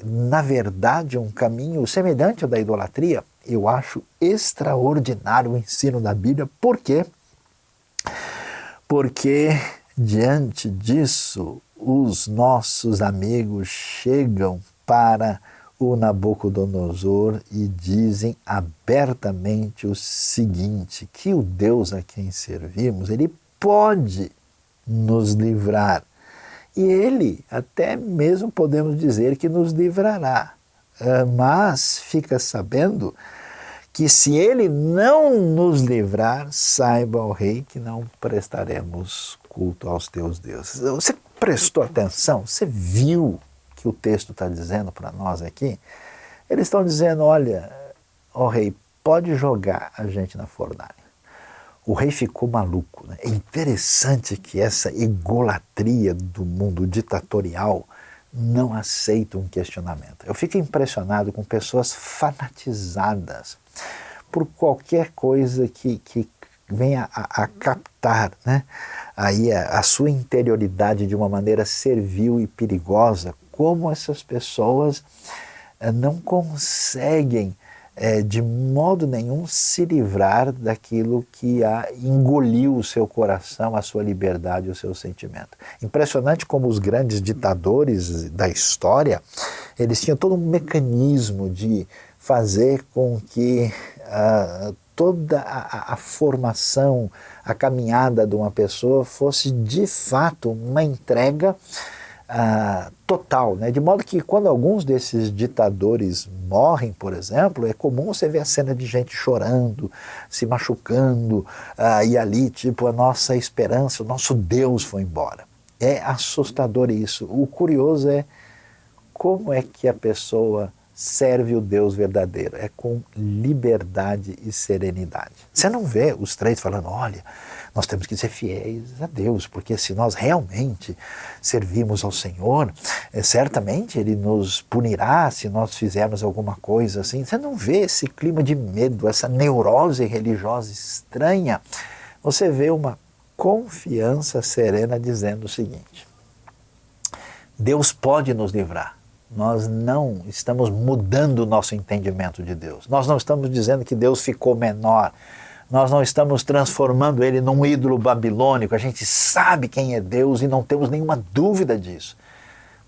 Speaker 7: Na verdade, um caminho semelhante ao da idolatria? Eu acho extraordinário o ensino da Bíblia. Por quê? Porque diante disso, os nossos amigos chegam para o Nabucodonosor e dizem abertamente o seguinte: que o Deus a quem servimos, ele pode nos livrar. E ele, até mesmo podemos dizer que nos livrará. Mas fica sabendo que se ele não nos livrar, saiba, ó rei, que não prestaremos culto aos teus deuses. Você prestou atenção? Você viu que o texto está dizendo para nós aqui? Eles estão dizendo: olha, ó rei, pode jogar a gente na fornalha. O rei ficou maluco, né? É interessante que essa egolatria do mundo ditatorial não aceita um questionamento. Eu fico impressionado com pessoas fanatizadas por qualquer coisa que venha a captar, né, aí a sua interioridade de uma maneira servil e perigosa. Como essas pessoas não conseguem de modo nenhum se livrar daquilo que engoliu o seu coração, a sua liberdade, o seu sentimento. Impressionante como os grandes ditadores da história, eles tinham todo um mecanismo de fazer com que toda a formação, a caminhada de uma pessoa fosse de fato uma entrega total, né? De modo que quando alguns desses ditadores morrem, por exemplo, é comum você ver a cena de gente chorando, se machucando, e ali tipo a nossa esperança, o nosso Deus foi embora. É assustador isso. O curioso é como é que a pessoa serve o Deus verdadeiro. É com liberdade e serenidade. Você não vê os três falando: olha, nós temos que ser fiéis a Deus, porque se nós realmente servimos ao Senhor, certamente Ele nos punirá se nós fizermos alguma coisa assim. Você não vê esse clima de medo, essa neurose religiosa estranha. Você vê uma confiança serena dizendo o seguinte: Deus pode nos livrar. Nós não estamos mudando o nosso entendimento de Deus. Nós não estamos dizendo que Deus ficou menor. Nós não estamos transformando ele num ídolo babilônico. A gente sabe quem é Deus e não temos nenhuma dúvida disso.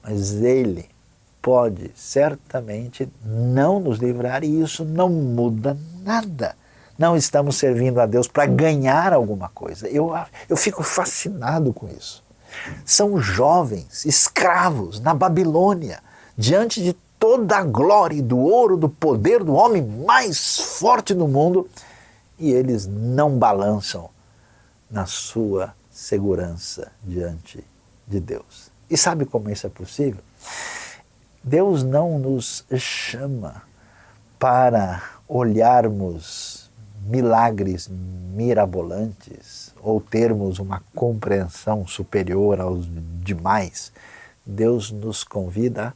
Speaker 7: Mas ele pode certamente não nos livrar e isso não muda nada. Não estamos servindo a Deus para ganhar alguma coisa. Eu fico fascinado com isso. São jovens, escravos na Babilônia, diante de toda a glória, do ouro, do poder do homem mais forte do mundo, e eles não balançam na sua segurança diante de Deus. E sabe como isso é possível? Deus não nos chama para olharmos milagres mirabolantes ou termos uma compreensão superior aos demais. Deus nos convida a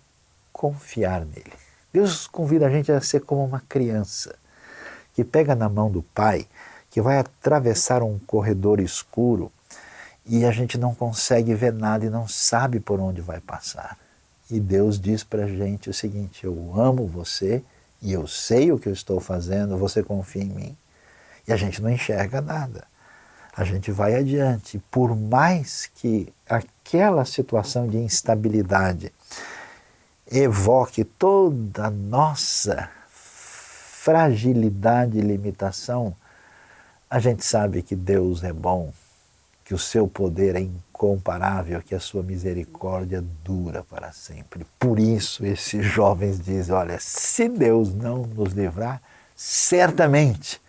Speaker 7: confiar nele. Deus convida a gente a ser como uma criança que pega na mão do pai, que vai atravessar um corredor escuro e a gente não consegue ver nada e não sabe por onde vai passar. E Deus diz para a gente o seguinte: eu amo você e eu sei o que eu estou fazendo, você confia em mim. E a gente não enxerga nada. A gente vai adiante. Por mais que aquela situação de instabilidade evoque toda a nossa fragilidade e limitação, a gente sabe que Deus é bom, que o seu poder é incomparável, que a sua misericórdia dura para sempre. Por isso esses jovens dizem: olha, se Deus não nos livrar, certamente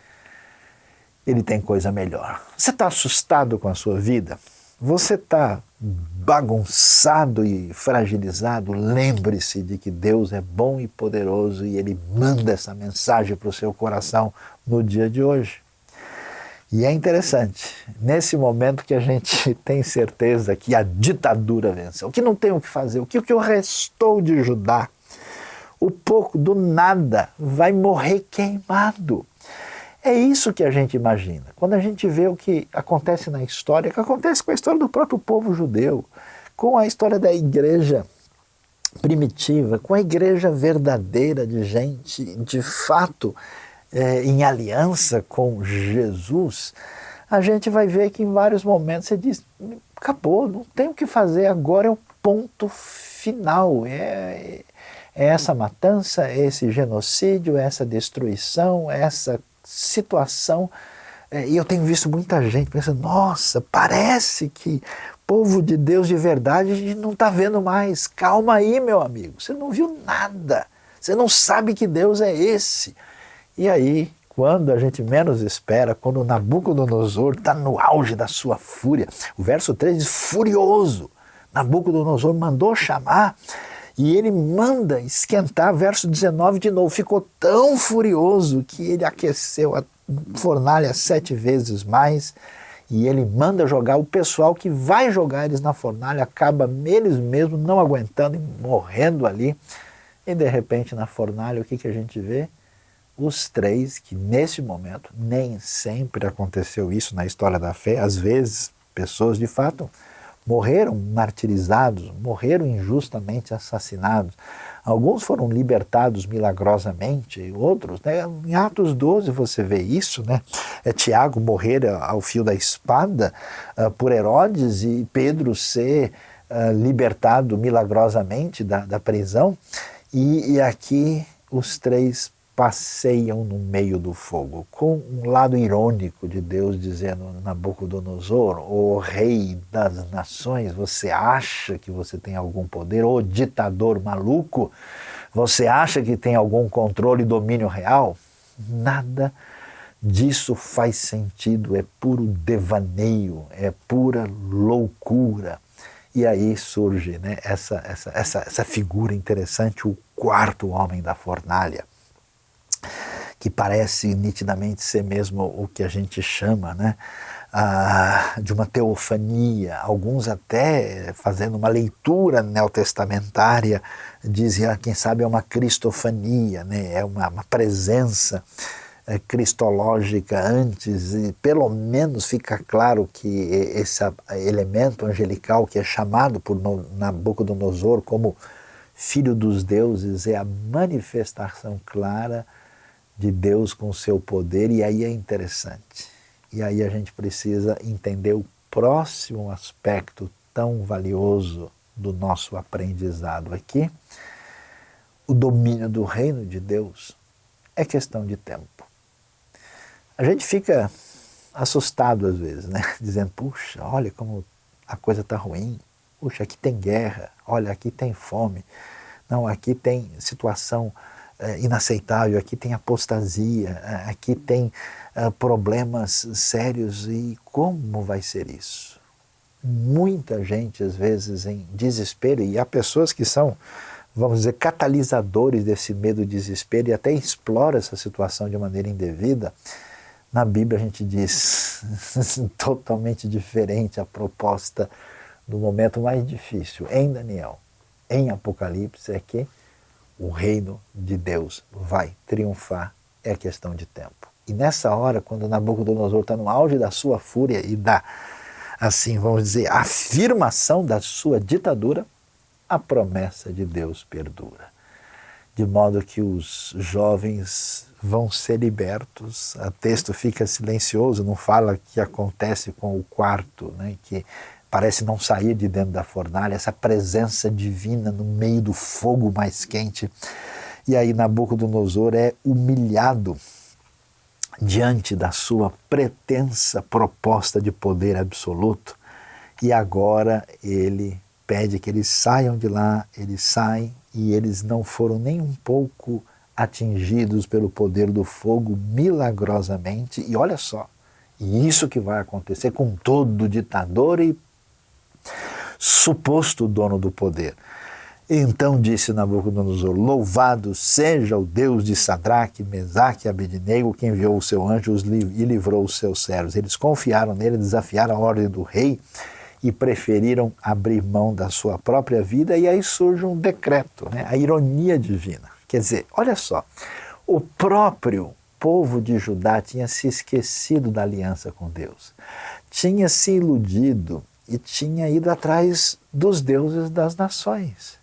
Speaker 7: Ele tem coisa melhor. Você está assustado com a sua vida? Você está bagunçado e fragilizado? Lembre-se de que Deus é bom e poderoso e Ele manda essa mensagem para o seu coração no dia de hoje. E é interessante, nesse momento que a gente tem certeza que a ditadura venceu, que não tem o que fazer, o que restou de Judá, o pouco do nada vai morrer queimado. É isso que a gente imagina. Quando a gente vê o que acontece na história, que acontece com a história do próprio povo judeu, com a história da igreja primitiva, com a igreja verdadeira de gente, de fato, em aliança com Jesus, a gente vai ver que em vários momentos você diz: acabou, não tem o que fazer, agora é o ponto final. É essa matança, é esse genocídio, é essa destruição, é essa situação. E eu tenho visto muita gente pensando: nossa, parece que povo de Deus de verdade a gente não está vendo mais. Calma aí, meu amigo, você não viu nada, você não sabe que Deus é esse. E aí, quando a gente menos espera, quando Nabucodonosor está no auge da sua fúria, o verso 3 diz: furioso, Nabucodonosor mandou chamar e ele manda esquentar. Verso 19 de novo: ficou tão furioso que ele aqueceu a fornalha 7 vezes mais e ele manda jogar o pessoal que vai jogar eles na fornalha, acaba eles mesmos não aguentando e morrendo ali. E de repente na fornalha o que a gente vê? Os 3, que nesse momento, nem sempre aconteceu isso na história da fé, às vezes pessoas de fato morreram martirizados, morreram injustamente assassinados. Alguns foram libertados milagrosamente, outros, né? Em Atos 12 você vê isso, né? Tiago morrer ao fio da espada por Herodes e Pedro ser libertado milagrosamente da prisão. E aqui os 3 passeiam no meio do fogo, com um lado irônico de Deus dizendo: Nabucodonosor, o rei das nações, você acha que você tem algum poder? Ô ditador maluco, você acha que tem algum controle e domínio real? Nada disso faz sentido, é puro devaneio, é pura loucura. E aí surge, né, essa figura interessante, o 4º homem da fornalha, que parece nitidamente ser mesmo o que a gente chama, né, de uma teofania. Alguns até, fazendo uma leitura neotestamentária, dizem, quem sabe é uma cristofania, né, é uma presença cristológica antes, e pelo menos fica claro que esse elemento angelical que é chamado por Nabucodonosor como filho dos deuses é a manifestação clara de Deus com o seu poder. E aí é interessante. E aí a gente precisa entender o próximo aspecto tão valioso do nosso aprendizado aqui, o domínio do reino de Deus é questão de tempo. A gente fica assustado às vezes, né? Dizendo, puxa, olha como a coisa está ruim, puxa, aqui tem guerra, olha, aqui tem fome, não, aqui tem situação inaceitável, aqui tem apostasia, aqui tem problemas sérios, e como vai ser isso? Muita gente às vezes em desespero, e há pessoas que são, vamos dizer, catalisadores desse medo e desespero e até exploram essa situação de maneira indevida. Na Bíblia a gente diz totalmente diferente a proposta do momento mais difícil. Em Daniel, em Apocalipse, é que o reino de Deus vai triunfar, é questão de tempo. E nessa hora, quando Nabucodonosor está no auge da sua fúria e da, assim, vamos dizer, afirmação da sua ditadura, a promessa de Deus perdura. De modo que os jovens vão ser libertos. O texto fica silencioso, não fala o que acontece com o quarto, né, que parece não sair de dentro da fornalha, essa presença divina no meio do fogo mais quente. E aí Nabucodonosor é humilhado diante da sua pretensa proposta de poder absoluto, e agora ele pede que eles saiam de lá. Eles saem e eles não foram nem um pouco atingidos pelo poder do fogo milagrosamente. E olha só, isso que vai acontecer com todo ditador e suposto dono do poder. Então disse Nabucodonosor, louvado seja o Deus de Sadraque, Mesaque e Abednego, que enviou o seu anjo e livrou os seus servos. Eles confiaram nele, desafiaram a ordem do rei e preferiram abrir mão da sua própria vida, e aí surge um decreto, né? A ironia divina. Quer dizer, olha só, o próprio povo de Judá tinha se esquecido da aliança com Deus, tinha se iludido e tinha ido atrás dos deuses das nações.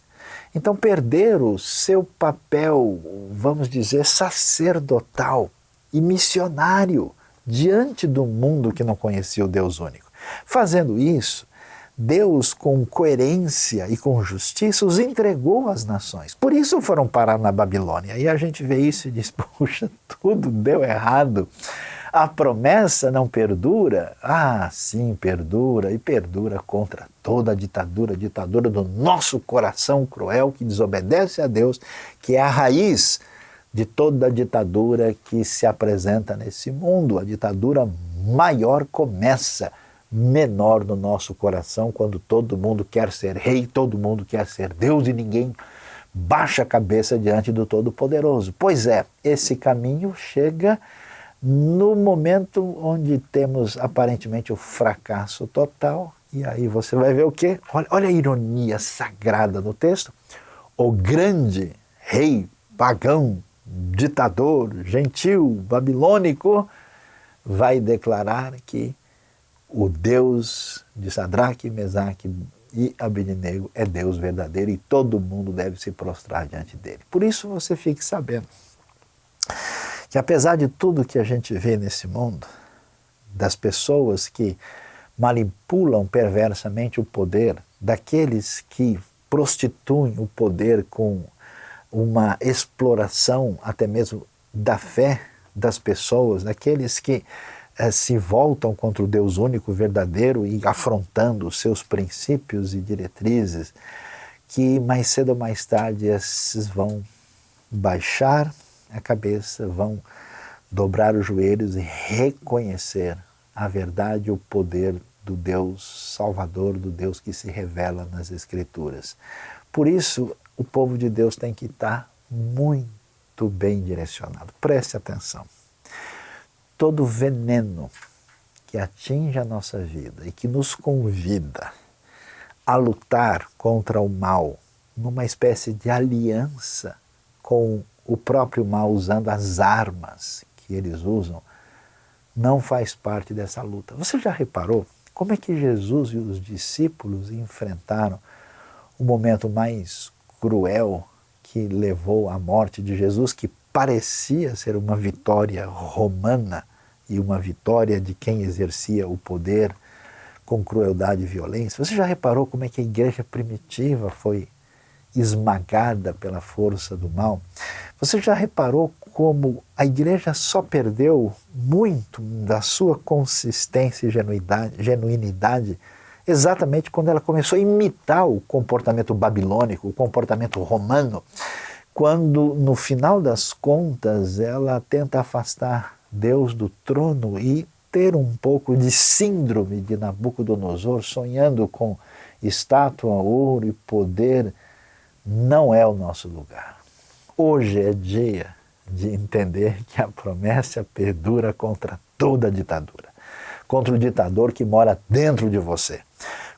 Speaker 7: Então perderam o seu papel, vamos dizer, sacerdotal e missionário diante do mundo que não conhecia o Deus único. Fazendo isso, Deus, com coerência e com justiça, os entregou às nações. Por isso foram parar na Babilônia. E a gente vê isso e diz, puxa, tudo deu errado. A promessa não perdura? Ah, sim, perdura, e perdura contra toda a ditadura do nosso coração cruel que desobedece a Deus, que é a raiz de toda a ditadura que se apresenta nesse mundo. A ditadura maior começa menor no nosso coração, quando todo mundo quer ser rei, todo mundo quer ser Deus e ninguém baixa a cabeça diante do Todo-Poderoso. Pois é, esse caminho chega no momento onde temos aparentemente o fracasso total, e aí você vai ver o quê? Olha a ironia sagrada no texto. O grande rei pagão, ditador, gentil, babilônico, vai declarar que o Deus de Sadraque, Mesaque e Abednego é Deus verdadeiro e todo mundo deve se prostrar diante dele. Por isso você fique sabendo que apesar de tudo que a gente vê nesse mundo, das pessoas que manipulam perversamente o poder, daqueles que prostituem o poder com uma exploração até mesmo da fé das pessoas, daqueles que se voltam contra o Deus único verdadeiro e afrontando os seus princípios e diretrizes, que mais cedo ou mais tarde esses vão baixar a cabeça, vão dobrar os joelhos e reconhecer a verdade e o poder do Deus Salvador, do Deus que se revela nas Escrituras. Por isso, o povo de Deus tem que estar muito bem direcionado. Preste atenção. Todo veneno que atinge a nossa vida e que nos convida a lutar contra o mal numa espécie de aliança com o próprio mal, usando as armas que eles usam, não faz parte dessa luta. Você já reparou como é que Jesus e os discípulos enfrentaram o momento mais cruel que levou à morte de Jesus, que parecia ser uma vitória romana e uma vitória de quem exercia o poder com crueldade e violência? Você já reparou como é que a igreja primitiva foi esmagada pela força do mal. Você já reparou como a igreja só perdeu muito da sua consistência e genuinidade exatamente quando ela começou a imitar o comportamento babilônico, o comportamento romano, quando no final das contas ela tenta afastar Deus do trono e ter um pouco de síndrome de Nabucodonosor, sonhando com estátua, ouro e poder. Não é o nosso lugar. Hoje é dia de entender que a promessa perdura contra toda ditadura, contra o ditador que mora dentro de você,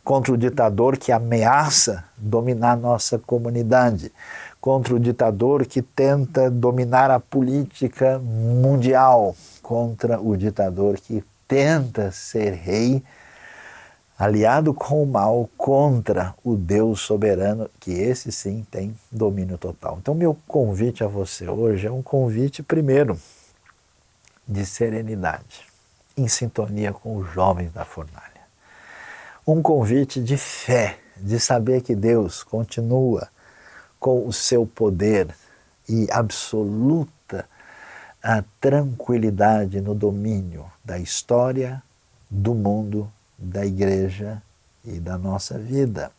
Speaker 7: contra o ditador que ameaça dominar nossa comunidade, contra o ditador que tenta dominar a política mundial, contra o ditador que tenta ser rei, aliado com o mal, contra o Deus soberano, que esse sim tem domínio total. Então, meu convite a você hoje é um convite, primeiro, de serenidade, em sintonia com os jovens da fornalha. Um convite de fé, de saber que Deus continua com o seu poder e absoluta tranquilidade no domínio da história, do mundo, da igreja e da nossa vida.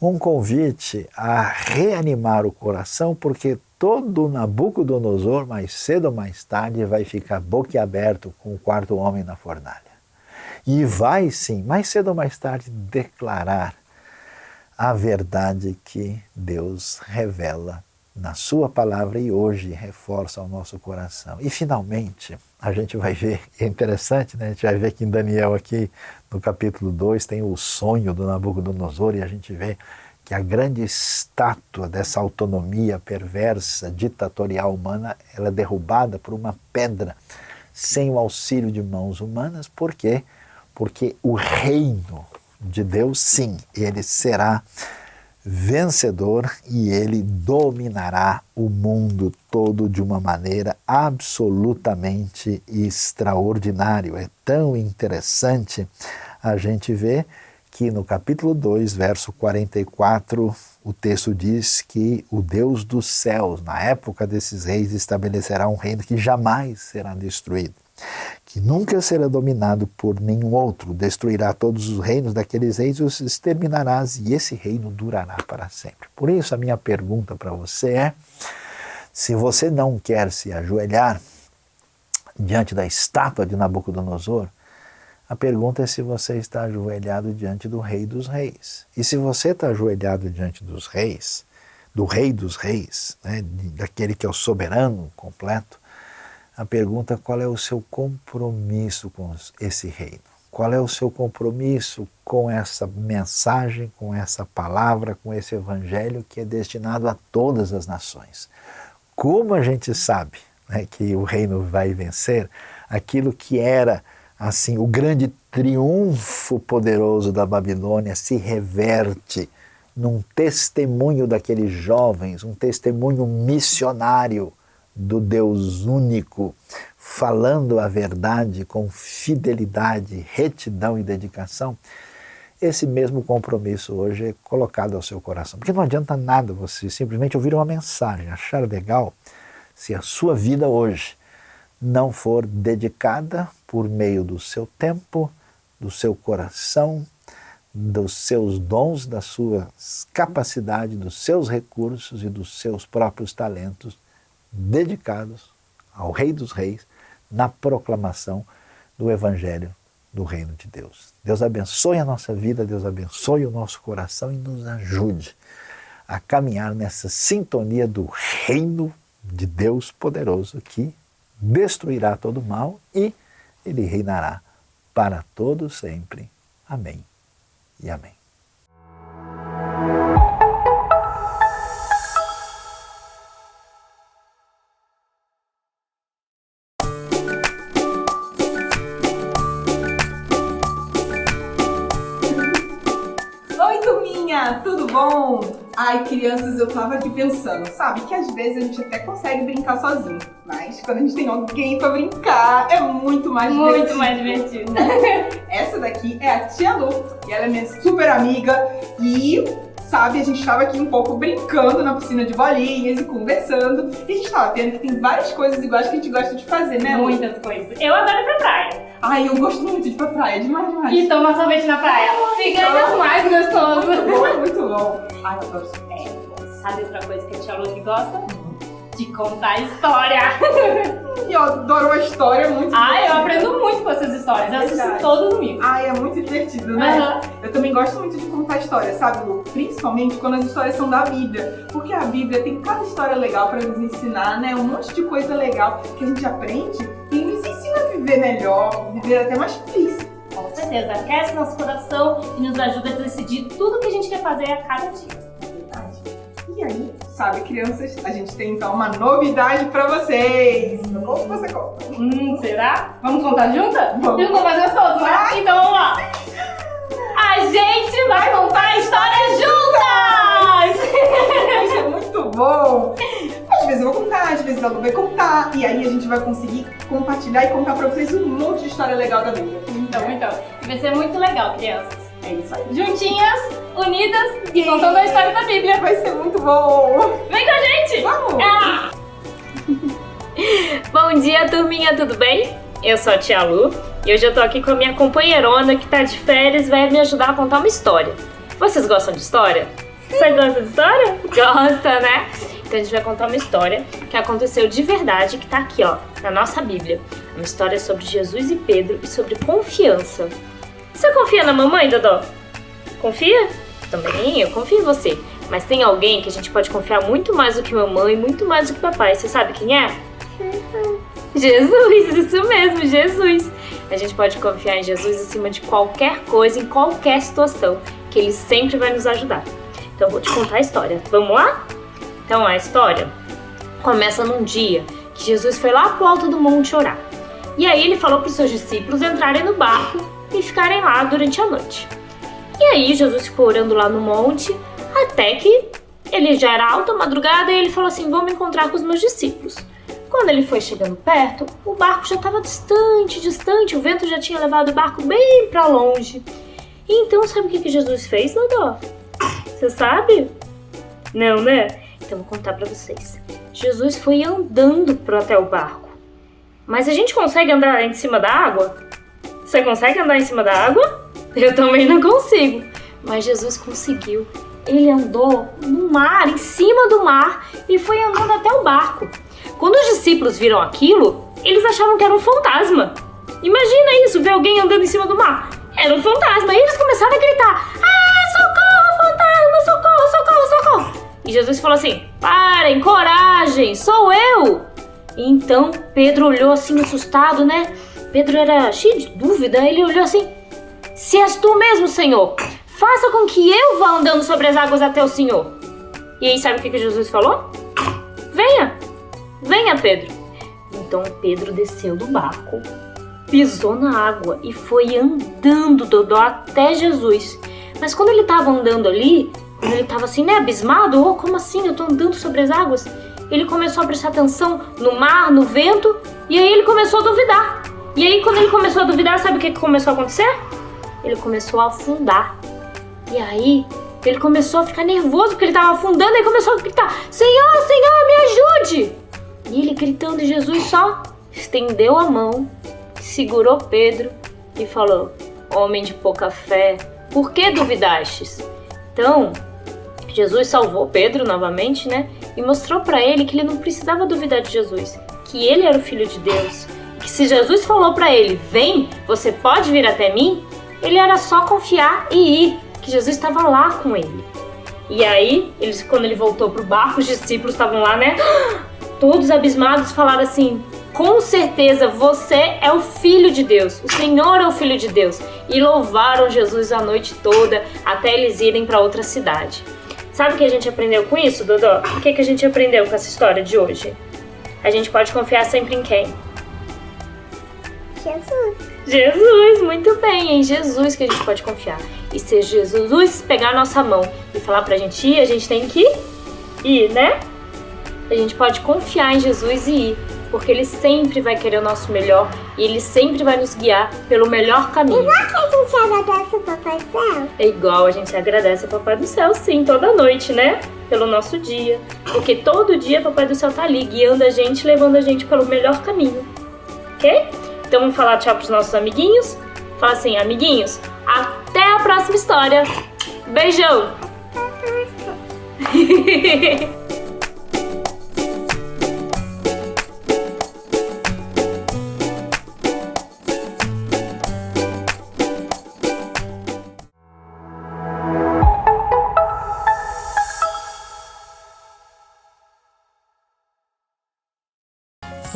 Speaker 7: Um convite a reanimar o coração, porque todo Nabucodonosor, mais cedo ou mais tarde, vai ficar boquiaberto com o quarto homem na fornalha. E vai sim, mais cedo ou mais tarde, declarar a verdade que Deus revela na sua palavra e hoje reforça ao nosso coração. E finalmente, a gente vai ver, é interessante, né? A gente vai ver que em Daniel aqui, no capítulo 2, tem o sonho do Nabucodonosor e a gente vê que a grande estátua dessa autonomia perversa, ditatorial humana, ela é derrubada por uma pedra sem o auxílio de mãos humanas. Por quê? Porque o reino de Deus, sim, ele será vencedor e ele dominará o mundo todo de uma maneira absolutamente extraordinária. É tão interessante a gente ver que no capítulo 2, verso 44, o texto diz que o Deus dos céus, na época desses reis, estabelecerá um reino que jamais será destruído, que nunca será dominado por nenhum outro, destruirá todos os reinos daqueles reis e os exterminarás, e esse reino durará para sempre. Por isso a minha pergunta para você é, se você não quer se ajoelhar diante da estátua de Nabucodonosor, a pergunta é se você está ajoelhado diante do Rei dos Reis. E se você está ajoelhado diante dos reis, do Rei dos Reis, né, daquele que é o soberano completo, a pergunta é qual é o seu compromisso com esse reino? Qual é o seu compromisso com essa mensagem, com essa palavra, com esse evangelho que é destinado a todas as nações? Como a gente sabe, né, que o reino vai vencer, aquilo que era assim o grande triunfo poderoso da Babilônia se reverte num testemunho daqueles jovens, um testemunho missionário do Deus único, falando a verdade com fidelidade, retidão e dedicação. Esse mesmo compromisso hoje é colocado ao seu coração. Porque não adianta nada você simplesmente ouvir uma mensagem, achar legal, se a sua vida hoje não for dedicada por meio do seu tempo, do seu coração, dos seus dons, das suas capacidades, dos seus recursos e dos seus próprios talentos, dedicados ao Rei dos Reis, na proclamação do Evangelho do Reino de Deus. Deus abençoe a nossa vida, Deus abençoe o nosso coração e nos ajude a caminhar nessa sintonia do Reino de Deus poderoso que destruirá todo o mal e ele reinará para todo sempre. Amém e amém.
Speaker 8: Oi, turminha! Tudo bom? Ai, crianças, eu tava aqui pensando, sabe? Que às vezes a gente até consegue brincar sozinho, mas quando a gente tem alguém pra brincar, é muito mais divertido.
Speaker 9: Muito mais divertido.
Speaker 8: Essa daqui é a Tia Lu, e ela é minha super amiga, e sabe, a gente estava aqui um pouco brincando na piscina de bolinhas e conversando. E a gente estava vendo que tem várias coisas iguais que a gente gosta de fazer, né?
Speaker 9: Muitas coisas. Eu adoro ir pra praia.
Speaker 8: Ai, eu gosto muito de ir pra praia, demais.
Speaker 9: E tomar sorvete na praia. Fica ainda mais gostoso.
Speaker 8: Muito bom, é muito bom.
Speaker 9: Ai, eu gosto. Sabe outra coisa que a tia Luz gosta? De contar história.
Speaker 8: E eu adoro uma história muito
Speaker 9: Ai, eu aprendo muito com essas histórias. Eu assisto todo domingo.
Speaker 8: Ai, é muito divertido, né?
Speaker 9: Uhum.
Speaker 8: Eu também gosto muito de contar histórias, sabe, Lu? Principalmente quando as histórias são da Bíblia. Porque a Bíblia tem cada história legal pra nos ensinar, né? Um monte de coisa legal que a gente aprende e nos ensina a viver melhor, viver até mais feliz.
Speaker 9: Com certeza. Aquece nosso coração e nos ajuda a decidir tudo que a gente quer fazer a cada dia.
Speaker 8: E aí, sabe, crianças, a gente tem então uma novidade pra vocês. Eu conto, você conta.
Speaker 9: Será? Vamos contar junta?
Speaker 8: Vamos.
Speaker 9: Junto mais gostoso, né? Então vamos lá. A gente vai contar a história juntas!
Speaker 8: Isso é muito bom. Às vezes eu vou contar, às vezes a Lu vai contar. E aí a gente vai conseguir compartilhar e contar pra vocês um monte de história legal da Bíblia.
Speaker 9: Então. E vai ser muito legal, crianças.
Speaker 8: É isso aí.
Speaker 9: Juntinhas, unidas e contando a história da Bíblia.
Speaker 8: Vai ser muito bom.
Speaker 9: Vem com a gente!
Speaker 8: Vamos!
Speaker 9: Ah! Bom dia, turminha, tudo bem? Eu sou a tia Lu e hoje eu tô aqui com a minha companheirona que tá de férias e vai me ajudar a contar uma história. Vocês gostam de história? Você gosta de história? Gosta, né? Então a gente vai contar uma história que aconteceu de verdade, que tá aqui, ó, na nossa Bíblia. Uma história sobre Jesus e Pedro e sobre confiança. Você confia na mamãe, Dodó? Confia? Também, eu confio em você. Mas tem alguém que a gente pode confiar muito mais do que mamãe, muito mais do que papai. Você sabe quem é? Jesus, isso mesmo, Jesus. A gente pode confiar em Jesus acima de qualquer coisa, em qualquer situação, que Ele sempre vai nos ajudar. Então eu vou te contar a história. Vamos lá? Então a história começa num dia que Jesus foi lá pro alto do monte orar. E aí Ele falou para os seus discípulos entrarem no barco e ficarem lá durante a noite. E aí Jesus ficou orando lá no monte, até que ele já era alta madrugada e ele falou assim, vou me encontrar com os meus discípulos. Quando ele foi chegando perto, o barco já estava distante, o vento já tinha levado o barco bem para longe. E então sabe o que Jesus fez, Dodó? Você sabe? Não, né? Então vou contar para vocês. Jesus foi andando até o barco. Mas a gente consegue andar em cima da água? Você consegue andar em cima da água? Eu também não consigo. Mas Jesus conseguiu. Ele andou no mar, em cima do mar, e foi andando até o barco. Quando os discípulos viram aquilo, eles achavam que era um fantasma. Imagina isso, ver alguém andando em cima do mar. Era um fantasma. E eles começaram a gritar, socorro, fantasma, socorro, socorro, socorro. E Jesus falou assim, parem, coragem, sou eu. E então Pedro olhou assim assustado, né? Pedro era cheio de dúvida, ele olhou assim, se és tu mesmo, Senhor, faça com que eu vá andando sobre as águas até o Senhor. E aí sabe o que Jesus falou? Venha, Pedro. Então Pedro desceu do barco, pisou na água e foi andando, Dodó, até Jesus. Mas quando ele estava andando ali, quando ele estava assim, né, abismado, como assim, eu tô andando sobre as águas? Ele começou a prestar atenção no mar, no vento, e aí ele começou a duvidar. E aí quando ele começou a duvidar, sabe o que começou a acontecer? Ele começou a afundar. E aí ele começou a ficar nervoso porque ele estava afundando e começou a gritar, Senhor, Senhor, me ajude! E ele gritando, e Jesus só estendeu a mão, segurou Pedro e falou, homem de pouca fé, por que duvidastes? Então, Jesus salvou Pedro novamente, né? E mostrou para ele que ele não precisava duvidar de Jesus, que ele era o Filho de Deus, que se Jesus falou para ele, vem, você pode vir até mim, ele era só confiar e ir, que Jesus estava lá com ele. E aí, quando ele voltou pro barco, os discípulos estavam lá, né? Todos abismados, falaram assim, com certeza você é o Filho de Deus, o Senhor é o Filho de Deus. E louvaram Jesus a noite toda, até eles irem para outra cidade. Sabe o que a gente aprendeu com isso, Dodó? O que a gente aprendeu com essa história de hoje? A gente pode confiar sempre em quem? Jesus, muito bem, é em Jesus que a gente pode confiar. E se Jesus pegar a nossa mão e falar pra gente ir, a gente tem que ir, né? A gente pode confiar em Jesus e ir, porque Ele sempre vai querer o nosso melhor e Ele sempre vai nos guiar pelo melhor caminho.
Speaker 10: Igual que a gente agradece o Papai do Céu?
Speaker 9: É igual a gente agradece ao Papai do Céu, sim, toda noite, né? Pelo nosso dia. Porque todo dia o Papai do Céu tá ali, guiando a gente, levando a gente pelo melhor caminho. Ok? Então vamos falar tchau pros nossos amiguinhos? Fala assim, amiguinhos, até a próxima história. Beijão!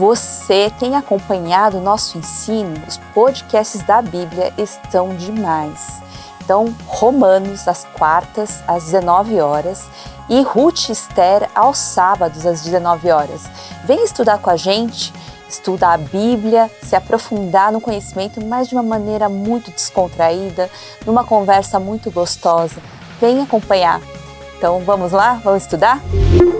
Speaker 11: Você tem acompanhado o nosso ensino? Os podcasts da Bíblia estão demais. Então, Romanos às quartas, às 19 horas e Ruth e Esther aos sábados, às 19 horas. Vem estudar com a gente, estudar a Bíblia, se aprofundar no conhecimento, mas de uma maneira muito descontraída, numa conversa muito gostosa. Vem acompanhar. Então, vamos lá? Vamos estudar?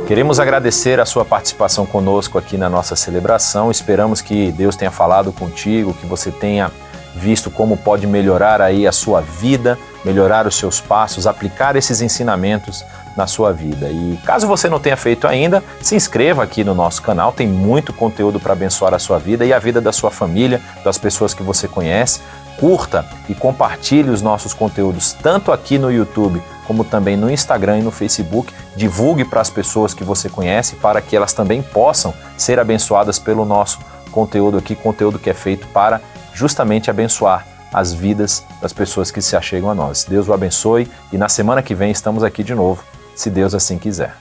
Speaker 6: Queremos agradecer a sua participação conosco aqui na nossa celebração. Esperamos que Deus tenha falado contigo, que você tenha visto como pode melhorar aí a sua vida, melhorar os seus passos, aplicar esses ensinamentos na sua vida. E caso você não tenha feito ainda, se inscreva aqui no nosso canal, tem muito conteúdo para abençoar a sua vida e a vida da sua família, das pessoas que você conhece. Curta e compartilhe os nossos conteúdos, tanto aqui no YouTube, como também no Instagram e no Facebook. Divulgue para as pessoas que você conhece, para que elas também possam ser abençoadas pelo nosso conteúdo aqui, conteúdo que é feito para justamente abençoar as vidas das pessoas que se achegam a nós. Deus o abençoe e na semana que vem estamos aqui de novo, se Deus assim quiser.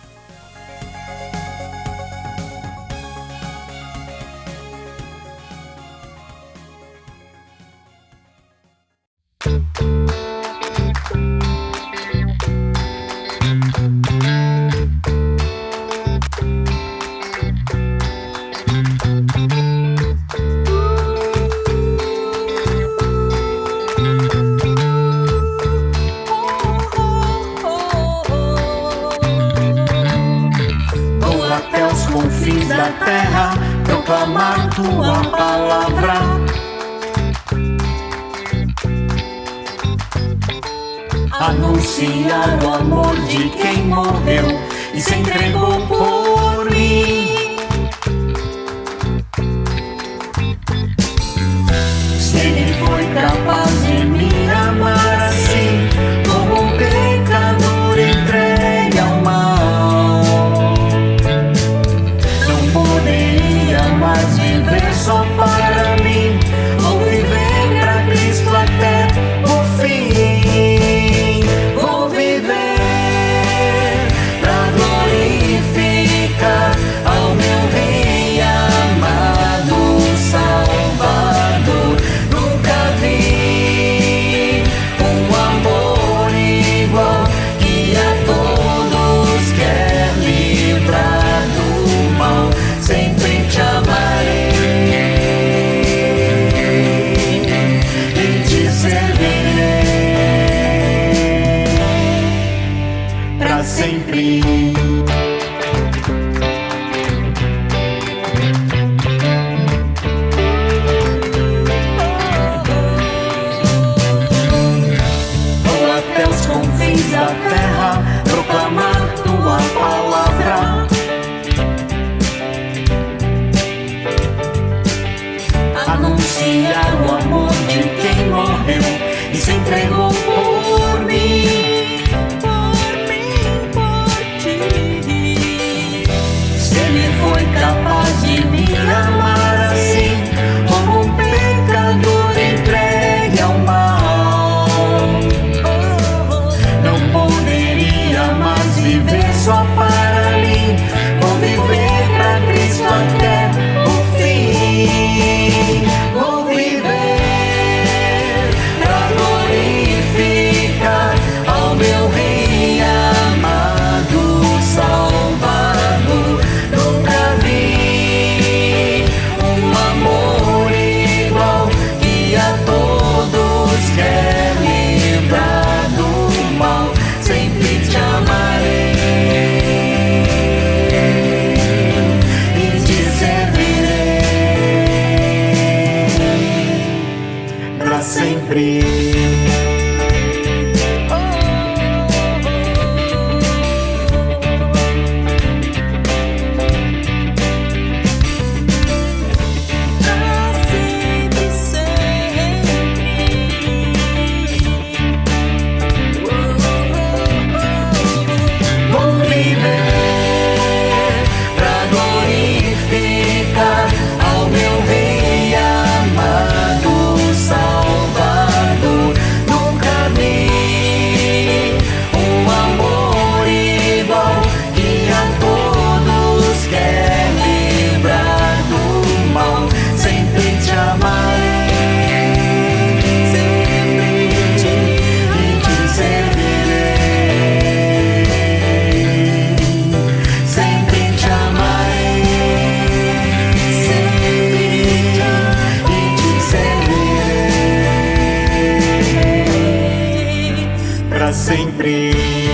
Speaker 4: Confins da terra, proclamar tua palavra. Anunciar o amor de quem morreu e se entregou por mim. Se ele foi capaz de me amar assim, como um pecador entregue ao mal, mas viver só para mim, vou viver pra Cristo até o fim. Vou viver pra glorificar ao meu Rei amado, Salvador. Nunca vi um amor igual, que a todos quer livrar do mal. Sempre te amarei e te servirei pra sempre. Vou até os confins da terra, proclamar tua palavra. Anunciar o amor de quem morreu e se entregou por mim, por ti. Se ele foi capaz de me amar assim, como um pecador entregue ao mal, não poderia mais viver só para mim. Vou viver pra Cristo até o fim. Vou viver pra glorificar sempre. Sempre.